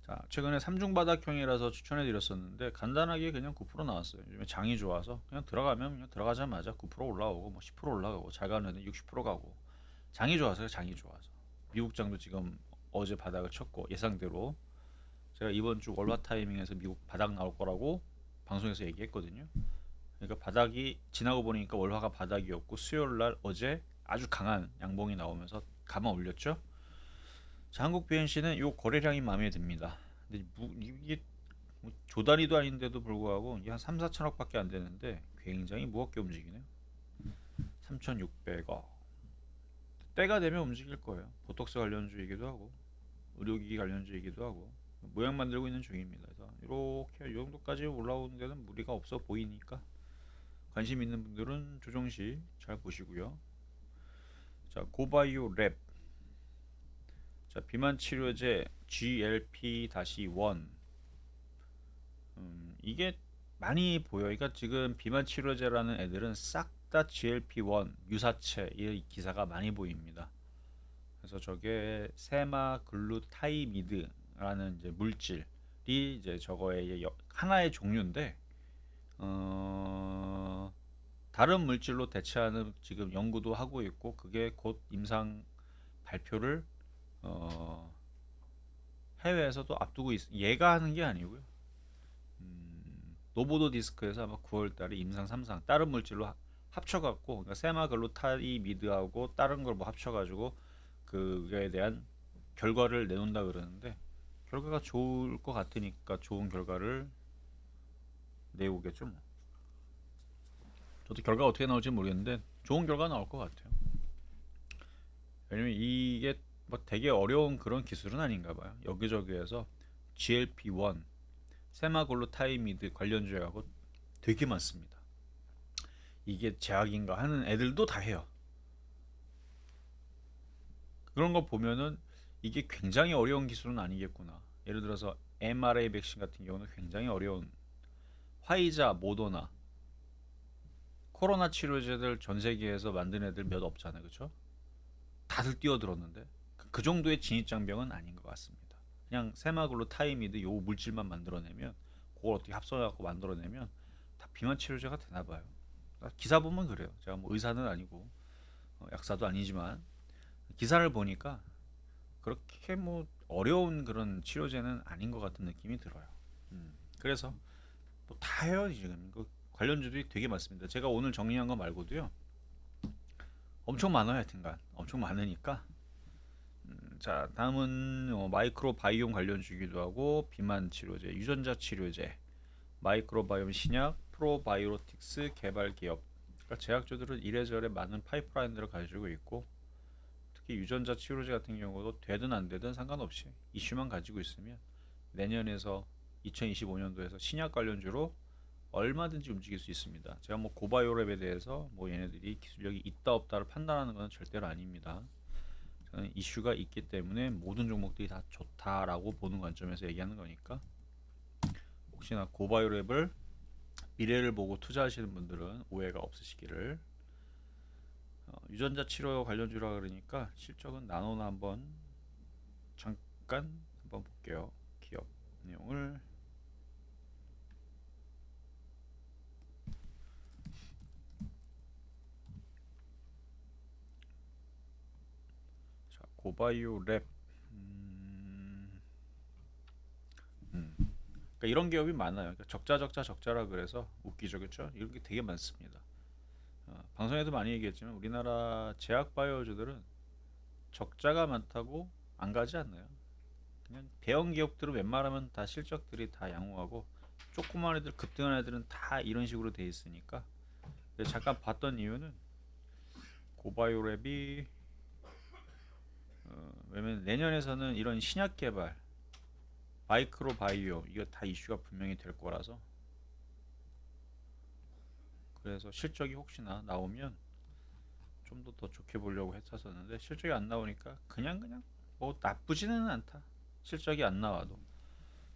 자, 최근에 3중 바닥형이라서 추천해 드렸었는데 간단하게 그냥 9% 나왔어요. 요즘에 장이 좋아서 그냥 들어가면 그냥 들어가자마자 9% 올라오고 뭐 10% 올라가고 잘 가는 애는 60% 가고 장이 좋아서요. 장이 좋아서. 미국 장도 지금 어제 바닥을 쳤고 예상대로 제가 이번 주 월화 타이밍에서 미국 바닥 나올 거라고 방송에서 얘기했거든요. 그러니까 바닥이 지나고 보니까 월화가 바닥이었고 수요일 날 어제 아주 강한 양봉이 나오면서 감아 올렸죠. 자, 한국 BNC는 요 거래량이 마음에 듭니다. 근데 이게 뭐 조단위도 아닌데도 불구하고 이게 한 3, 4천억밖에 안 되는데 굉장히 무겁게 움직이네요. 3,600억. 때가 되면 움직일 거예요. 보톡스 관련주이기도 하고 의료기기 관련주이기도 하고 모양 만들고 있는 중입니다. 그래서 이렇게 이 정도까지 올라오는 데는 무리가 없어 보이니까 관심 있는 분들은 조정시 잘 보시고요. 자, 고바이오 랩. 자, 비만 치료제 GLP-1 이게 많이 보여. 그러니까 지금 비만 치료제라는 애들은 싹 다 GLP-1 유사체 이 기사가 많이 보입니다. 그래서 저게 세마글루타이미드라는 이제 물질이 이제 저거의 하나의 종류인데 다른 물질로 대체하는 지금 연구도 하고 있고 그게 곧 임상 발표를 해외에서도 앞두고 얘가 하는 게 아니고요. 노보도 디스크에서 아마 9월달에 임상 3상 다른 물질로 합쳐갖고 그러니까 세마글루타이미드하고 다른 걸 뭐 합쳐가지고 그에 대한 결과를 내놓는다 그러는데 결과가 좋을 것 같으니까 좋은 결과를 내오겠죠. 뭐. 저도 결과 어떻게 나올지 모르겠는데 좋은 결과 나올 것 같아요. 왜냐면 이게 뭐 되게 어려운 그런 기술은 아닌가 봐요. 여기저기에서 GLP-1, 세마글루타이미드 관련주하고 되게 많습니다. 이게 제약인가 하는 애들도 다 해요. 그런 거 보면은 이게 굉장히 어려운 기술은 아니겠구나. 예를 들어서 mRNA 백신 같은 경우는 굉장히 어려운 화이자, 모더나 코로나 치료제들 전 세계에서 만든 애들 몇 없잖아요. 그렇죠? 다들 뛰어들었는데 그 정도의 진입장벽은 아닌 것 같습니다. 그냥 세마글루타이미드 요 물질만 만들어내면 그걸 어떻게 합성해갖고 만들어내면 다 비만 치료제가 되나 봐요. 기사 보면 그래요. 제가 뭐 의사는 아니고 약사도 아니지만 기사를 보니까 그렇게 뭐 어려운 그런 치료제는 아닌 것 같은 느낌이 들어요. 그래서 뭐 다 해요 지금. 그 관련주들이 되게 많습니다. 제가 오늘 정리한 거 말고도요. 엄청 많아요. 하여튼간 엄청 많으니까 자, 다음은 마이크로 바이옴 관련주기도 하고 비만 치료제, 유전자 치료제, 마이크로 바이옴 신약, 프로바이오틱스 개발 기업. 그러니까 제약주들은 이래저래 많은 파이프라인들을 가지고 있고, 특히 유전자 치료제 같은 경우도 되든 안 되든 상관없이 이슈만 가지고 있으면 내년에서 2025년도에서 신약 관련주로 얼마든지 움직일 수 있습니다. 제가 뭐 고바이오랩에 대해서 뭐 얘네들이 기술력이 있다 없다를 판단하는 것은 절대로 아닙니다. 저는 이슈가 있기 때문에 모든 종목들이 다 좋다라고 보는 관점에서 얘기하는 거니까, 혹시나 고바이오랩을 미래를 보고 투자하시는 분들은 오해가 없으시기를. 유전자 치료 관련주라 그러니까 실적은 나노나 잠깐 한번 볼게요. 기업 내용을. 자, 고바이오랩. 그러니까 이런 기업이 많아요. 그러니까 적자라 그래서 웃기죠, 그렇죠? 이런 게 되게 많습니다. 방송에도 많이 얘기했지만 우리나라 제약 바이오주들은 적자가 많다고 안 가지 않나요? 그냥 대형 기업들은 웬만하면 다 실적들이 다 양호하고, 조그만 애들 급등한 애들은 다 이런 식으로 돼 있으니까. 근데 잠깐 봤던 이유는 고바이오랩이 왜냐면 내년에서는 이런 신약 개발, 마이크로 바이오 이거 다 이슈가 분명히 될 거라서, 그래서 실적이 혹시나 나오면 좀 더 좋게 보려고 했었는데 실적이 안 나오니까 그냥 뭐 나쁘지는 않다. 실적이 안 나와도.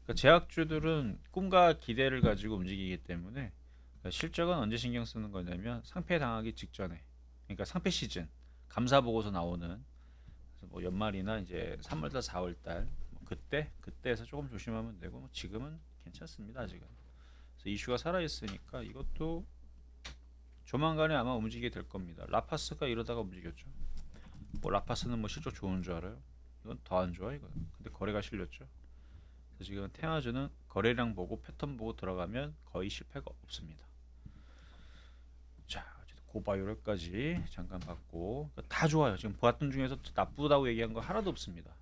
그러니까 제약주들은 꿈과 기대를 가지고 움직이기 때문에, 그러니까 실적은 언제 신경 쓰는 거냐면 상패 당하기 직전에, 그러니까 상패 시즌 감사 보고서 나오는, 그래서 뭐 연말이나 이제 3월달 4월달 뭐 그때에서 조금 조심하면 되고, 뭐 지금은 괜찮습니다 아직은. 그래서 이슈가 살아 있으니까 이것도 조만간에 아마 움직이게 될 겁니다. 라파스가 이러다가 움직였죠. 뭐 라파스는 뭐 실적 좋은 줄 알아요? 이건 더 안 좋아 이거. 근데 거래가 실렸죠. 그래서 지금 테마주는 거래량 보고 패턴 보고 들어가면 거의 실패가 없습니다. 자, 어쨌든 고바이오랩까지 잠깐 봤고, 다 좋아요. 지금 보았던 중에서 나쁘다고 얘기한 거 하나도 없습니다.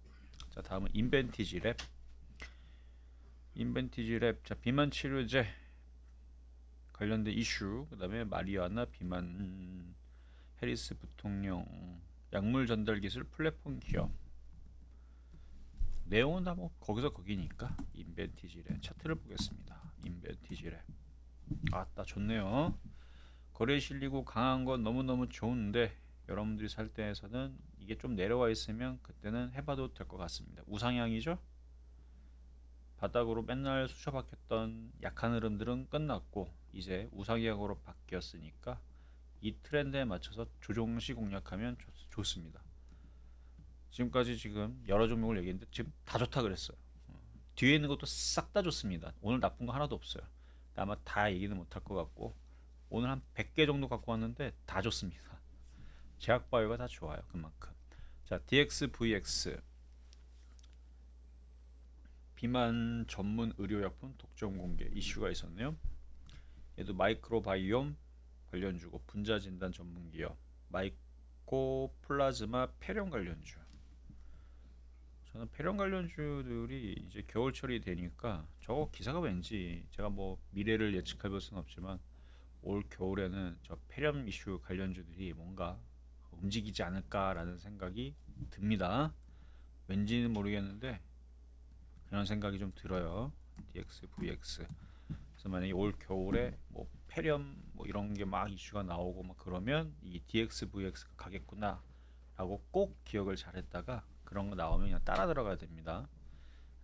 자, 다음은 인벤티지 랩. 자, 비만 치료제 관련된 이슈, 그 다음에 마리아나 비만, 해리스 부통령, 약물 전달 기술 플랫폼 기업. 내용은 다 뭐 거기서 거기니까. 인벤티지 랩 차트를 보겠습니다. 인벤티지 랩. 아따 좋네요. 거래에 실리고 강한 건 너무너무 좋은데, 여러분들이 살 때에서는 이게 좀 내려와 있으면 그때는 해봐도 될 것 같습니다. 우상향이죠. 바닥으로 맨날 쑤셔박혔던 약한 흐름들은 끝났고 이제 우상향으로 바뀌었으니까 이 트렌드에 맞춰서 조정시 공략하면 좋습니다. 지금까지 지금 여러 종목을 얘기했는데 지금 다 좋다 그랬어요. 뒤에 있는 것도 싹 다 좋습니다. 오늘 나쁜 거 하나도 없어요. 아마 다 얘기는 못할 것 같고, 오늘 한 100개 정도 갖고 왔는데 다 좋습니다. 제약바이오가 다 좋아요. 그만큼. 자, DXVX 비만 전문 의료약품 독점 공개 이슈가 있었네요. 얘도 마이크로바이옴 관련주고, 분자 진단 전문 기업, 마이코 플라즈마 폐렴 관련주. 저는 폐렴 관련주들이 이제 겨울철이 되니까 저거 기사가 왠지, 제가 뭐 미래를 예측해 볼 수는 없지만 올 겨울에는 저 폐렴 이슈 관련주들이 뭔가 움직이지 않을까라는 생각이 듭니다. 왠지는 모르겠는데 그런 생각이 좀 들어요. DXVX. 그래서 만약에 올 겨울에 뭐 폐렴 뭐 이런 게 막 이슈가 나오고 막 그러면 이 DXVX가 가겠구나라고 꼭 기억을 잘했다가 그런 거 나오면 그냥 따라 들어가야 됩니다.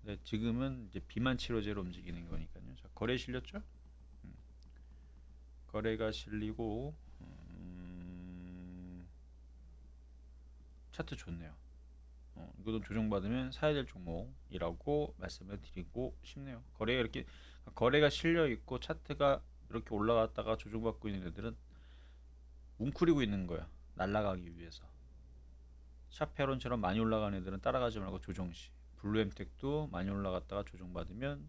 근데 지금은 이제 비만 치료제로 움직이는 거니까요. 자, 거래 실렸죠? 거래가 실리고, 차트 좋네요. 이것도 조정받으면 사야 될 종목이라고 말씀을 드리고 싶네요. 거래가 실려 있고 차트가 이렇게 올라갔다가 조정받고 있는 애들은 웅크리고 있는 거야. 날아가기 위해서. 샤페론처럼 많이 올라가는 애들은 따라가지 말고 조정시. 블루엠텍도 많이 올라갔다가 조정받으면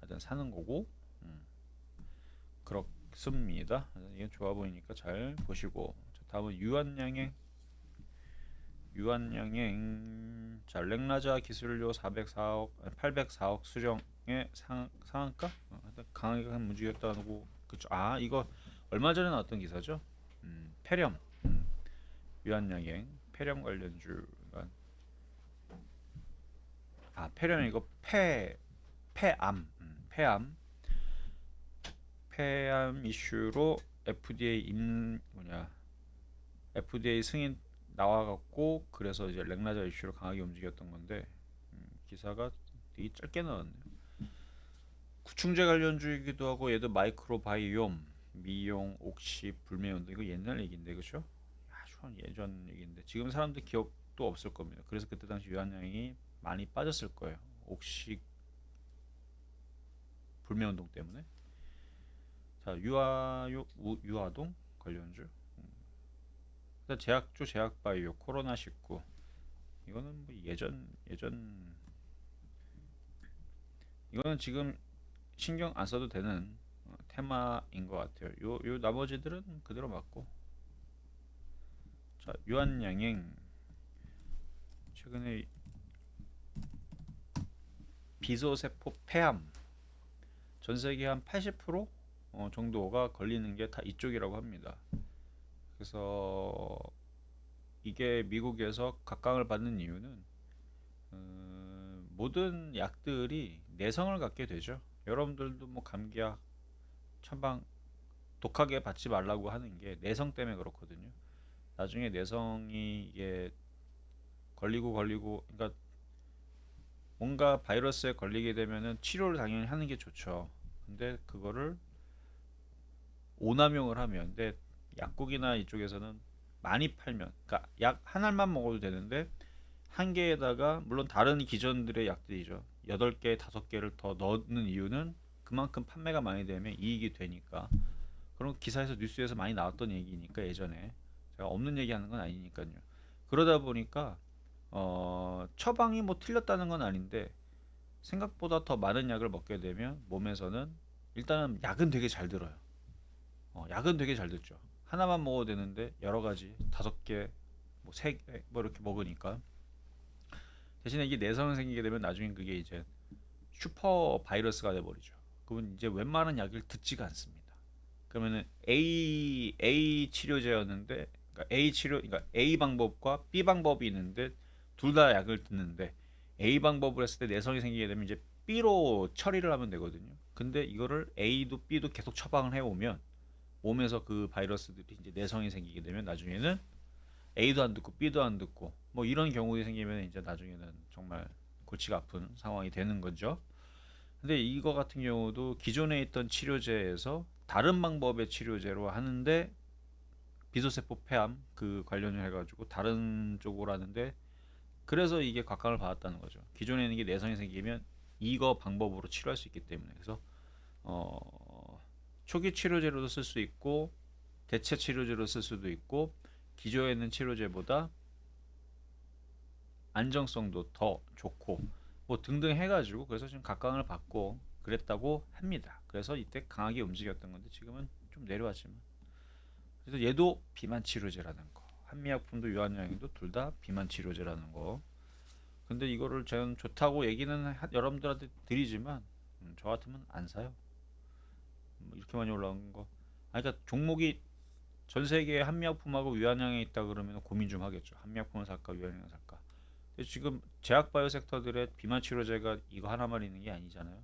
하여튼 사는 거고, 그렇습니다. 이건 좋아 보이니까 잘 보시고. 자, 다음은 유한양행. 자, 렉라자 기술료 804억 수정의 상한가? 강하게 움직였다고. 그쵸? 아, 이거 얼마 전에 나왔던 기사죠? 폐렴, 유한양행, 폐렴 관련주가 폐렴 이거 폐암, 폐암 이슈로 FDA 승인 나와갖고 그래서 이제 렉나자 이슈로 강하게 움직였던 건데 기사가 되게 짧게 나왔네요. 구충제 관련주이기도 하고 얘도 마이크로바이옴, 미용, 옥시, 불매운동 이거 옛날 얘기인데 그죠? 아주 예전 얘기인데 지금 사람들 기억도 없을 겁니다. 그래서 그때 당시 유한양이 많이 빠졌을 거예요. 옥시 불매운동 때문에. 자 유아동 관련주. 제약주 제약바이오 코로나19 이거는 뭐 예전 이거는 지금 신경 안 써도 되는 테마인 것 같아요. 요 나머지들은 그대로 맞고. 자 유한양행 최근에 비소세포 폐암 전 세계 한 80% 정도가 걸리는 게 다 이쪽이라고 합니다. 그래서 이게 미국에서 각광을 받는 이유는 모든 약들이 내성을 갖게 되죠. 여러분들도 뭐 감기약 처방 독하게 받지 말라고 하는 게 내성 때문에 그렇거든요. 나중에 내성이 이게 걸리고 그러니까 뭔가 바이러스에 걸리게 되면은 치료를 당연히 하는 게 좋죠. 근데 그거를 오남용을 하면, 근데 약국이나 이쪽에서는 많이 팔면, 그러니까 약 한 알만 먹어도 되는데 한 개에다가 물론 다른 기존들의 약들이죠. 8개, 5개를 더 넣는 이유는 그만큼 판매가 많이 되면 이익이 되니까. 그런 기사에서 뉴스에서 많이 나왔던 얘기니까 예전에 제가 없는 얘기하는 건 아니니까요. 그러다 보니까 처방이 뭐 틀렸다는 건 아닌데 생각보다 더 많은 약을 먹게 되면 몸에서는 일단은 약은 되게 잘 들어요. 약은 되게 잘 듣죠. 하나만 먹어도 되는데 여러 가지 5개, 뭐 3개 뭐 이렇게 먹으니까 대신에 이게 내성이 생기게 되면 나중에 그게 이제 슈퍼 바이러스가 돼 버리죠. 그러면 이제 웬만한 약을 듣지가 않습니다. 그러면은 A 치료제였는데 그러니까 A 방법과 B 방법이 있는데 둘 다 약을 듣는데 A 방법을 했을 때 내성이 생기게 되면 이제 B로 처리를 하면 되거든요. 근데 이거를 A도 B도 계속 처방을 해오면 몸에서 그 바이러스들이 이제 내성이 생기게 되면 나중에는 A도 안 듣고 B도 안 듣고 뭐 이런 경우가 생기면 이제 나중에는 정말 골치가 아픈 상황이 되는 거죠. 근데 이거 같은 경우도 기존에 있던 치료제에서 다른 방법의 치료제로 하는데 비소세포 폐암 그 관련을 해가지고 다른 쪽으로 하는데 그래서 이게 각광을 받았다는 거죠. 기존에는 이게 내성이 생기면 이거 방법으로 치료할 수 있기 때문에. 그래서 초기 치료제로도 쓸 수 있고 대체 치료제로 쓸 수도 있고 기존에 있는 치료제보다 안정성도 더 좋고 뭐 등등 해가지고 그래서 지금 각광을 받고 그랬다고 합니다. 그래서 이때 강하게 움직였던 건데 지금은 좀 내려왔지만 그래서 얘도 비만 치료제라는 거, 한미약품도 유한양행도 둘 다 비만 치료제라는 거. 근데 이거를 저는 좋다고 얘기는 여러분들한테 드리지만 저 같으면 안 사요. 뭐 이렇게 많이 올라온 거. 그러니까 종목이 전 세계에 한미약품하고 유한양에 있다 그러면 고민 좀 하겠죠. 한미약품을 살까 유한양을 살까. 근데 지금 제약바이오 섹터들의 비만 치료제가 이거 하나만 있는 게 아니잖아요.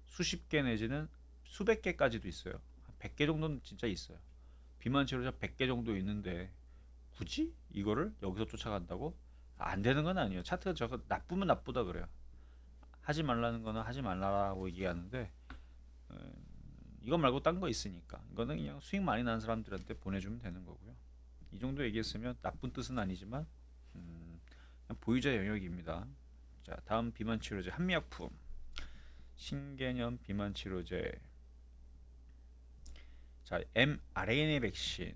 수십 개 내지는 수백 개까지도 있어요. 한 100개 정도는 진짜 있어요. 비만 치료제 100개 정도 있는데 굳이 이거를 여기서 쫓아간다고? 안 되는 건 아니에요. 차트가 저거 나쁘면 나쁘다 그래요. 하지 말라는 거는 하지 말라고 얘기하는데 이거 말고 딴 거 있으니까 이거는 그냥 수익 많이 나는 사람들한테 보내주면 되는 거고요. 이 정도 얘기했으면 나쁜 뜻은 아니지만 그냥 보유자 영역입니다. 자, 다음 비만 치료제 한미약품 신개념 비만 치료제. 자, mRNA 백신.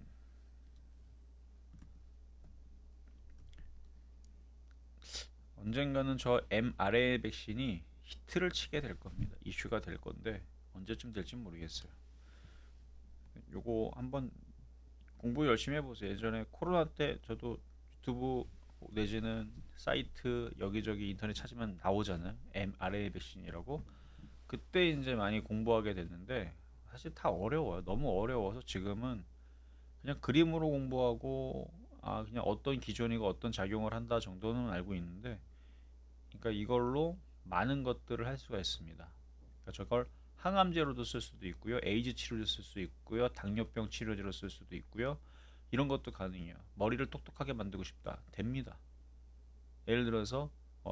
언젠가는 저 mRNA 백신이 히트를 치게 될 겁니다. 이슈가 될 건데 언제쯤 될지 모르겠어요. 요거 한번 공부 열심히 해보세요. 예전에 코로나 때 저도 유튜브 내지는 사이트 여기저기 인터넷 찾으면 나오잖아요. mRNA 백신이라고. 그때 이제 많이 공부하게 됐는데 사실 다 어려워요. 너무 어려워서 지금은 그냥 그림으로 공부하고 그냥 어떤 기전이고 어떤 작용을 한다 정도는 알고 있는데, 그러니까 이걸로 많은 것들을 할 수가 있습니다. 그러니까 저걸 항암제로도 쓸 수도 있고요, 에이즈 치료로 쓸 수 있고요, 당뇨병 치료제로 쓸 수도 있고요. 이런 것도 가능해요. 머리를 똑똑하게 만들고 싶다, 됩니다. 예를 들어서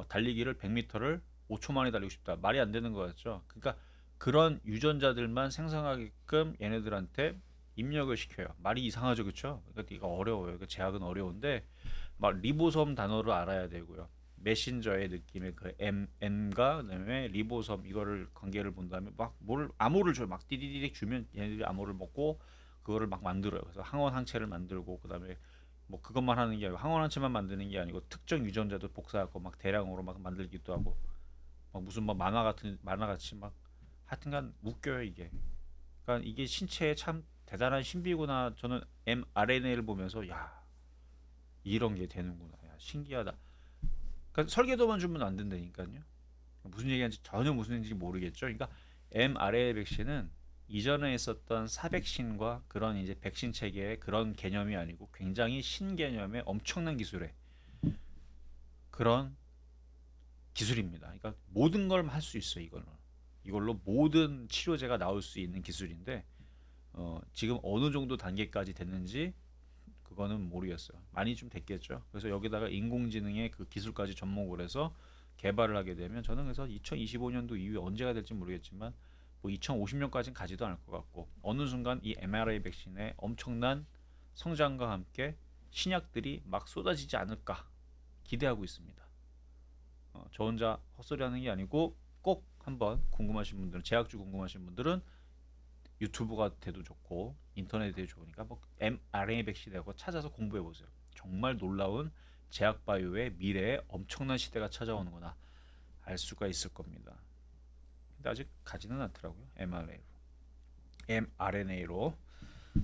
달리기를 100m를 5초 만에 달리고 싶다, 말이 안 되는 거였죠. 그러니까 그런 유전자들만 생성하게끔 얘네들한테 입력을 시켜요. 말이 이상하죠, 그렇죠? 그러니까 이거 어려워요. 그 제약은 어려운데 막 리보솜 단어를 알아야 되고요. 메신저의 느낌의 그 M과 그다음에 리보솜 이거를 관계를 본 다음에 막 뭘 암호를 줘요. 막 띠디디딕 주면 얘네들이 암호를 먹고 그거를 막 만들어요. 그래서 항원 항체를 만들고 그다음에 뭐 그것만 하는 게 아니고 항원 항체만 만드는 게 아니고 특정 유전자도 복사하고 막 대량으로 막 만들기도 하고 막 무슨 뭐 만화 같이 막 하여튼간 웃겨요 이게. 그러니까 이게 신체에 참 대단한 신비구나. 저는 mRNA를 보면서 야, 이런 게 되는구나. 야, 신기하다. 그러니까 설계도만 주면 안 된다니까요. 무슨 얘기하는지 전혀 무슨 얘기인지 모르겠죠. 그러니까 mRNA 백신은 이전에 있었던 사백신과 그런 이제 백신 체계의 그런 개념이 아니고 굉장히 신개념의 엄청난 기술의 그런 기술입니다. 그러니까 모든 걸 할 수 있어요. 이걸로 모든 치료제가 나올 수 있는 기술인데 지금 어느 정도 단계까지 됐는지 그거는 모르겠어요. 많이 좀 됐겠죠. 그래서 여기다가 인공지능의 그 기술까지 접목을 해서 개발을 하게 되면 저는 그래서 2025년도 이후에 언제가 될지 모르겠지만 뭐 2050년까지는 가지도 않을 것 같고 어느 순간 이 mRNA 백신의 엄청난 성장과 함께 신약들이 막 쏟아지지 않을까 기대하고 있습니다. 저 혼자 헛소리하는 게 아니고 꼭 한번 궁금하신 분들은 제약주 궁금하신 분들은 유튜브가 돼도 좋고 인터넷이 돼도 좋으니까 뭐 mRNA 백신이라고 찾아서 공부해 보세요. 정말 놀라운 제약 바이오의 미래에 엄청난 시대가 찾아오는구나 알 수가 있을 겁니다. 근데 아직 가지는 않더라고요. mRNA로.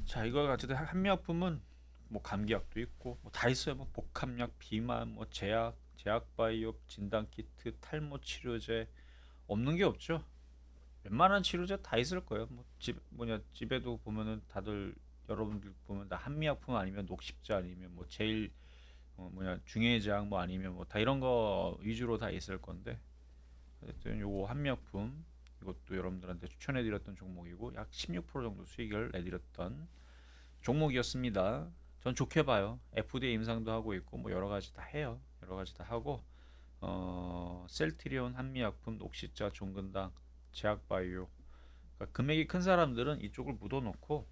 자, 이걸 가지고 한미약품은 뭐 감기약도 있고 뭐 다 있어요. 뭐 복합약, 비만, 뭐 제약 바이오, 진단 키트, 탈모 치료제 없는 게 없죠. 웬만한 치료제 다 있을 거예요. 뭐 집에도 보면은 다들 여러분들 보면 다 한미약품 아니면 녹십자 아니면 뭐 제일 중해제약 뭐 아니면 뭐 다 이런 거 위주로 다 있을 건데 하여튼 요거 한미약품 이것도 여러분들한테 추천해드렸던 종목이고 약 16% 정도 수익을 내드렸던 종목이었습니다. 전 좋게 봐요. FDA 임상도 하고 있고 뭐 여러 가지 다 해요. 여러 가지 다 하고 셀트리온, 한미약품, 녹시자, 종근당, 제약바이오. 그러니까 금액이 큰 사람들은 이쪽을 묻어놓고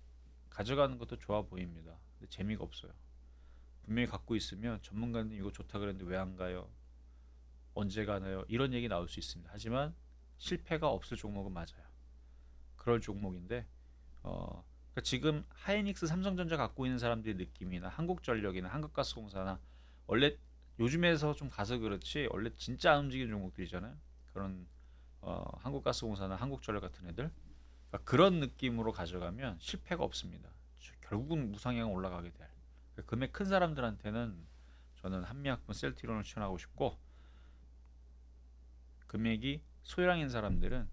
가져가는 것도 좋아 보입니다. 근데 재미가 없어요. 분명히 갖고 있으면 전문가님 이거 좋다 그랬는데 왜 안 가요? 언제 가나요? 이런 얘기 나올 수 있습니다. 하지만 실패가 없을 종목은 맞아요. 그럴 종목인데 그러니까 지금 하이닉스, 삼성전자 갖고 있는 사람들의 느낌이나 한국전력이나 한국가스공사나 원래 요즘에서 좀 가서 그렇지 원래 진짜 안 움직이는 종목들이잖아요. 그런 한국가스공사나 한국전력 같은 애들 그러니까 그런 느낌으로 가져가면 실패가 없습니다. 결국은 무상향 올라가게 될 그러니까 금액 큰 사람들한테는 저는 한미약품 셀트리온을 추천하고 싶고 금액이 소량인 사람들은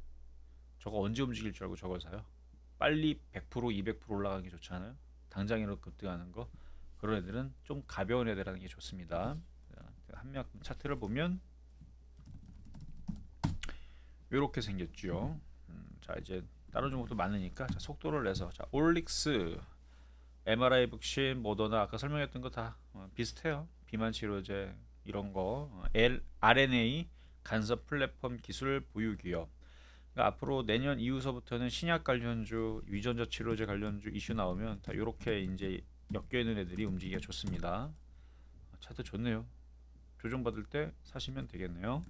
저거 언제 움직일 줄 알고 저걸 사요. 빨리 100% 200% 올라가는 게 좋잖아요. 당장으로 급등하는 거. 그런 애들은 좀 가벼운 애들 하는 게 좋습니다. 한미약품 차트를 보면 이렇게 생겼죠. 자 이제 다른 종목도 많으니까 자, 속도를 내서 자 올릭스, MRI 백신, 모더나 아까 설명했던 거 다 비슷해요. 비만 치료제 이런 거 RNA 간섭 플랫폼 기술 보유 기업. 그러니까 앞으로 내년 이후서부터는 신약 관련주, 유전자 치료제 관련주 이슈 나오면 다 이렇게 이제 엮여 있는 애들이 움직이기가 좋습니다. 차트 좋네요. 조정받을 때 사시면 되겠네요.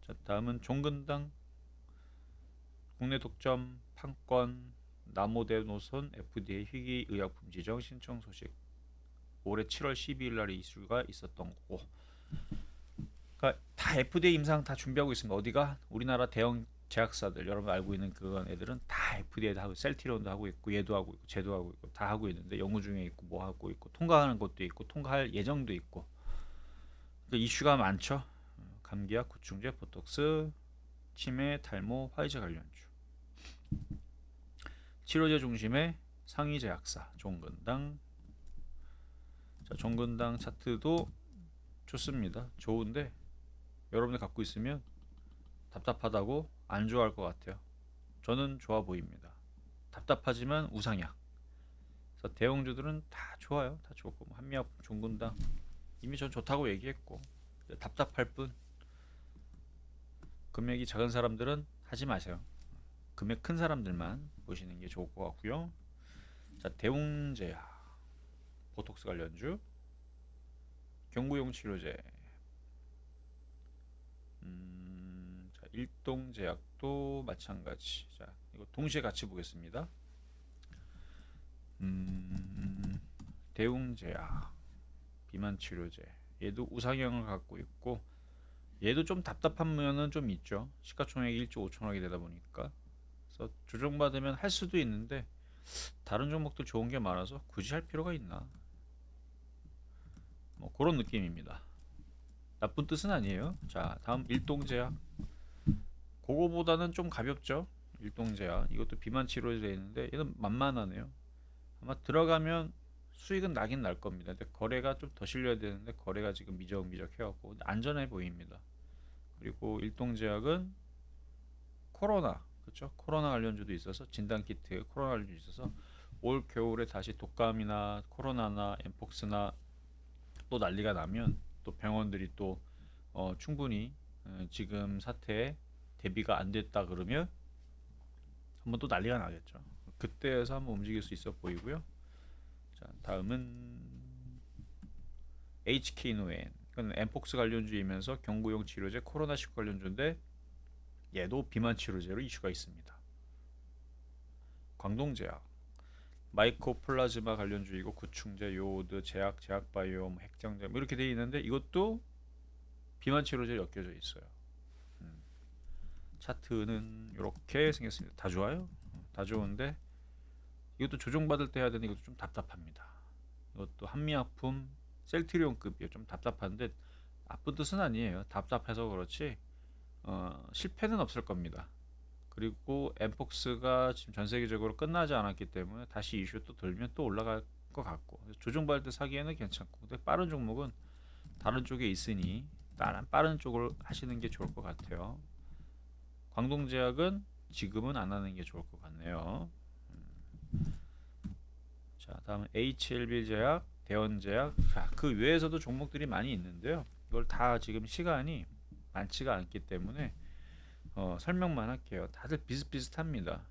자, 다음은 종근당 국내 독점 판권 나모데노선 FDA 희귀 의약품 지정 신청 소식 올해 7월 12일 날 이슈가 있었던 거고 그러니까 다 FDA 임상 다 준비하고 있습니다. 어디가? 우리나라 대형 제약사들 여러분 알고 있는 그런 애들은 다 FDA도 하고 셀트리온도 하고 있고 얘도 하고 있고 쟤도 하고 있고 다 하고 있는데 연구 중에 있고 뭐 하고 있고 통과하는 것도 있고 통과할 예정도 있고 그러니까 이슈가 많죠. 감기약, 구충제, 보톡스, 치매, 탈모, 화이자 관련주 치료제 중심의 상위 제약사 종근당. 자, 종근당 차트도 좋습니다. 좋은데 여러분들 갖고 있으면 답답하다고 안 좋아할 것 같아요. 저는 좋아 보입니다. 답답하지만 우상향. 그래서 대형주들은 다 좋아요. 다 좋고 뭐 한미약, 종근당 이미 전 좋다고 얘기했고, 답답할 뿐. 금액이 작은 사람들은 하지 마세요. 금액 큰 사람들만 보시는 게 좋을 것 같고요. 자, 대웅제약 보톡스 관련주, 경구용 치료제, 자, 일동제약도 마찬가지. 자, 이거 동시에 같이 보겠습니다. 대웅제약 비만 치료제, 얘도 우상향을 갖고 있고, 얘도 좀 답답한 면은 좀 있죠. 시가총액이 1조 5천억이 되다 보니까. 그래서 조정받으면 할 수도 있는데 다른 종목들 좋은 게 많아서 굳이 할 필요가 있나? 뭐 그런 느낌입니다. 나쁜 뜻은 아니에요. 자, 다음 일동제약. 그거보다는 좀 가볍죠. 일동제약. 이것도 비만 치료제 되어 있는데 얘는 만만하네요. 아마 들어가면 수익은 나긴 날 겁니다. 근데 거래가 좀 더 실려야 되는데 거래가 지금 미적미적 해갖고 안전해 보입니다. 그리고 일동제약은 코로나, 그렇죠? 코로나 관련주도 있어서, 진단키트 코로나 관련주 있어서 올 겨울에 다시 독감이나 코로나나 엠폭스나 또 난리가 나면 또 병원들이 또 충분히 지금 사태에 대비가 안 됐다 그러면 한번 또 난리가 나겠죠. 그때에서 한번 움직일 수 있어 보이고요. 자, 다음은 HK노엔. 이건 엠폭스 관련주이면서 경구용 치료제 코로나19 관련주인데 얘도 비만 치료제로 이슈가 있습니다. 광동제약 마이코플라즈마 관련주이고, 구충제, 요오드, 제약, 제약바이오, 뭐 핵정제 뭐 이렇게 되어 있는데 이것도 비만 치료제로 엮여져 있어요. 차트는 이렇게 생겼습니다. 다 좋아요? 다 좋은데 이것도 조정받을 때 해야 되는, 이것도 좀 답답합니다. 이것도 한미약품 셀트리온급이에요. 좀 답답한데 나쁜 뜻은 아니에요. 답답해서 그렇지 실패는 없을 겁니다. 그리고 엠폭스가 지금 전 세계적으로 끝나지 않았기 때문에 다시 이슈 또 들면 또 올라갈 것 같고, 조정받을 때 사기에는 괜찮고, 근데 빠른 종목은 다른 쪽에 있으니 다른 빠른 쪽을 하시는 게 좋을 것 같아요. 광동제약은 지금은 안 하는 게 좋을 것 같네요. 자, 다음은 HLB제약, 대원제약. 자, 그 외에서도 종목들이 많이 있는데요. 이걸 다 지금 시간이 많지가 않기 때문에 설명만 할게요. 다들 비슷비슷합니다.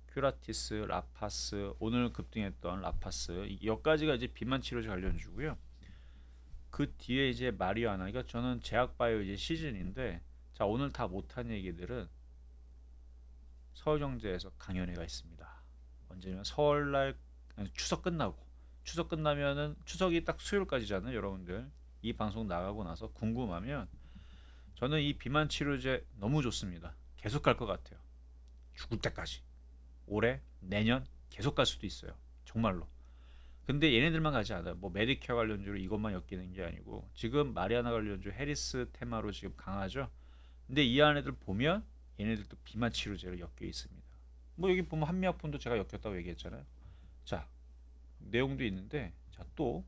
큐라티스, 라파스, 오늘 급등했던 라파스, 여기까지가 이제 비만 치료제 관련주고요. 그 뒤에 이제 마리아나, 이거 저는 제약바이오 이제 시즌인데, 자, 오늘 다 못한 얘기들은 서울경제에서 강연회가 있습니다. 언제냐면 설날, 추석 끝나고, 추석 끝나면은 추석이 딱 수요일까지잖아요. 여러분들 이 방송 나가고 나서 궁금하면, 저는 이 비만 치료제 너무 좋습니다. 계속 갈 것 같아요. 죽을 때까지. 올해, 내년 계속 갈 수도 있어요. 정말로. 근데 얘네들만 가지 않아요. 뭐 메디케어 관련주로 이것만 엮이는 게 아니고, 지금 마리아나 관련주 해리스 테마로 지금 강하죠. 근데 이 안에들 보면 얘네들도 비만 치료제로 엮여 있습니다. 뭐 여기 보면 한미약품도 제가 엮였다고 얘기했잖아요. 자, 내용도 있는데, 자, 또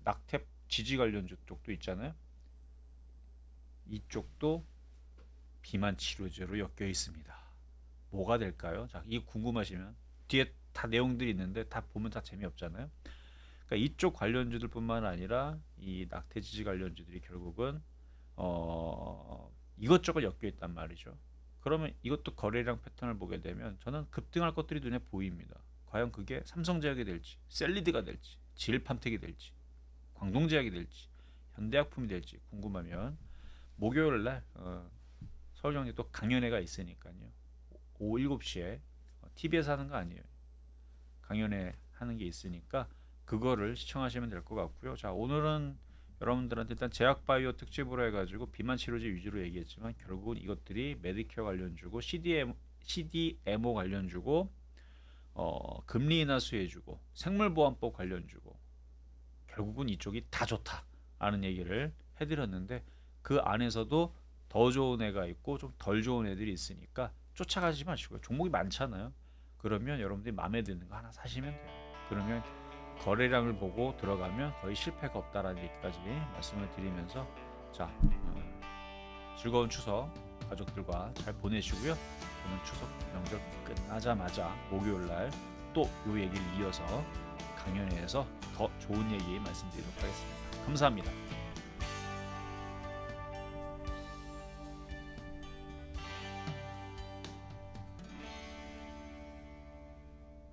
낙탭 지지 관련주 쪽도 있잖아요. 이쪽도 비만 치료제로 엮여 있습니다. 뭐가 될까요? 자, 이게 궁금하시면 뒤에 다 내용들이 있는데 다 보면 다 재미없잖아요. 그러니까 이쪽 관련주들뿐만 아니라 이 낙태 지지 관련주들이 결국은 이것저것 엮여 있단 말이죠. 그러면 이것도 거래량 패턴을 보게 되면 저는 급등할 것들이 눈에 보입니다. 과연 그게 삼성제약이 될지, 셀리드가 될지, 지일팜텍이 될지, 광동제약이 될지, 현대약품이 될지 궁금하면 목요일 날 서울경제 또 강연회가 있으니까요. 오후 7시에 TV에서 하는 거 아니에요. 강연회 하는 게 있으니까 그거를 시청하시면 될 것 같고요. 자, 오늘은 여러분들한테 일단 제약바이오 특집으로 해가지고 비만 치료제 위주로 얘기했지만 결국은 이것들이 메디케어 관련주고, CDMO 관련주고, 금리 인하 수혜주고, 생물보안법 관련주고, 결국은 이쪽이 다 좋다라는 얘기를 해드렸는데, 그 안에서도 더 좋은 애가 있고 좀 덜 좋은 애들이 있으니까 쫓아가지 마시고요. 종목이 많잖아요. 그러면 여러분들이 마음에 드는 거 하나 사시면 돼요. 그러면 거래량을 보고 들어가면 거의 실패가 없다라는 얘기까지 말씀을 드리면서 자, 즐거운 추석 가족들과 잘 보내시고요. 저는 추석 명절 끝나자마자 목요일날 또 요 얘기를 이어서 강연회에서 더 좋은 얘기 말씀드리도록 하겠습니다. 감사합니다.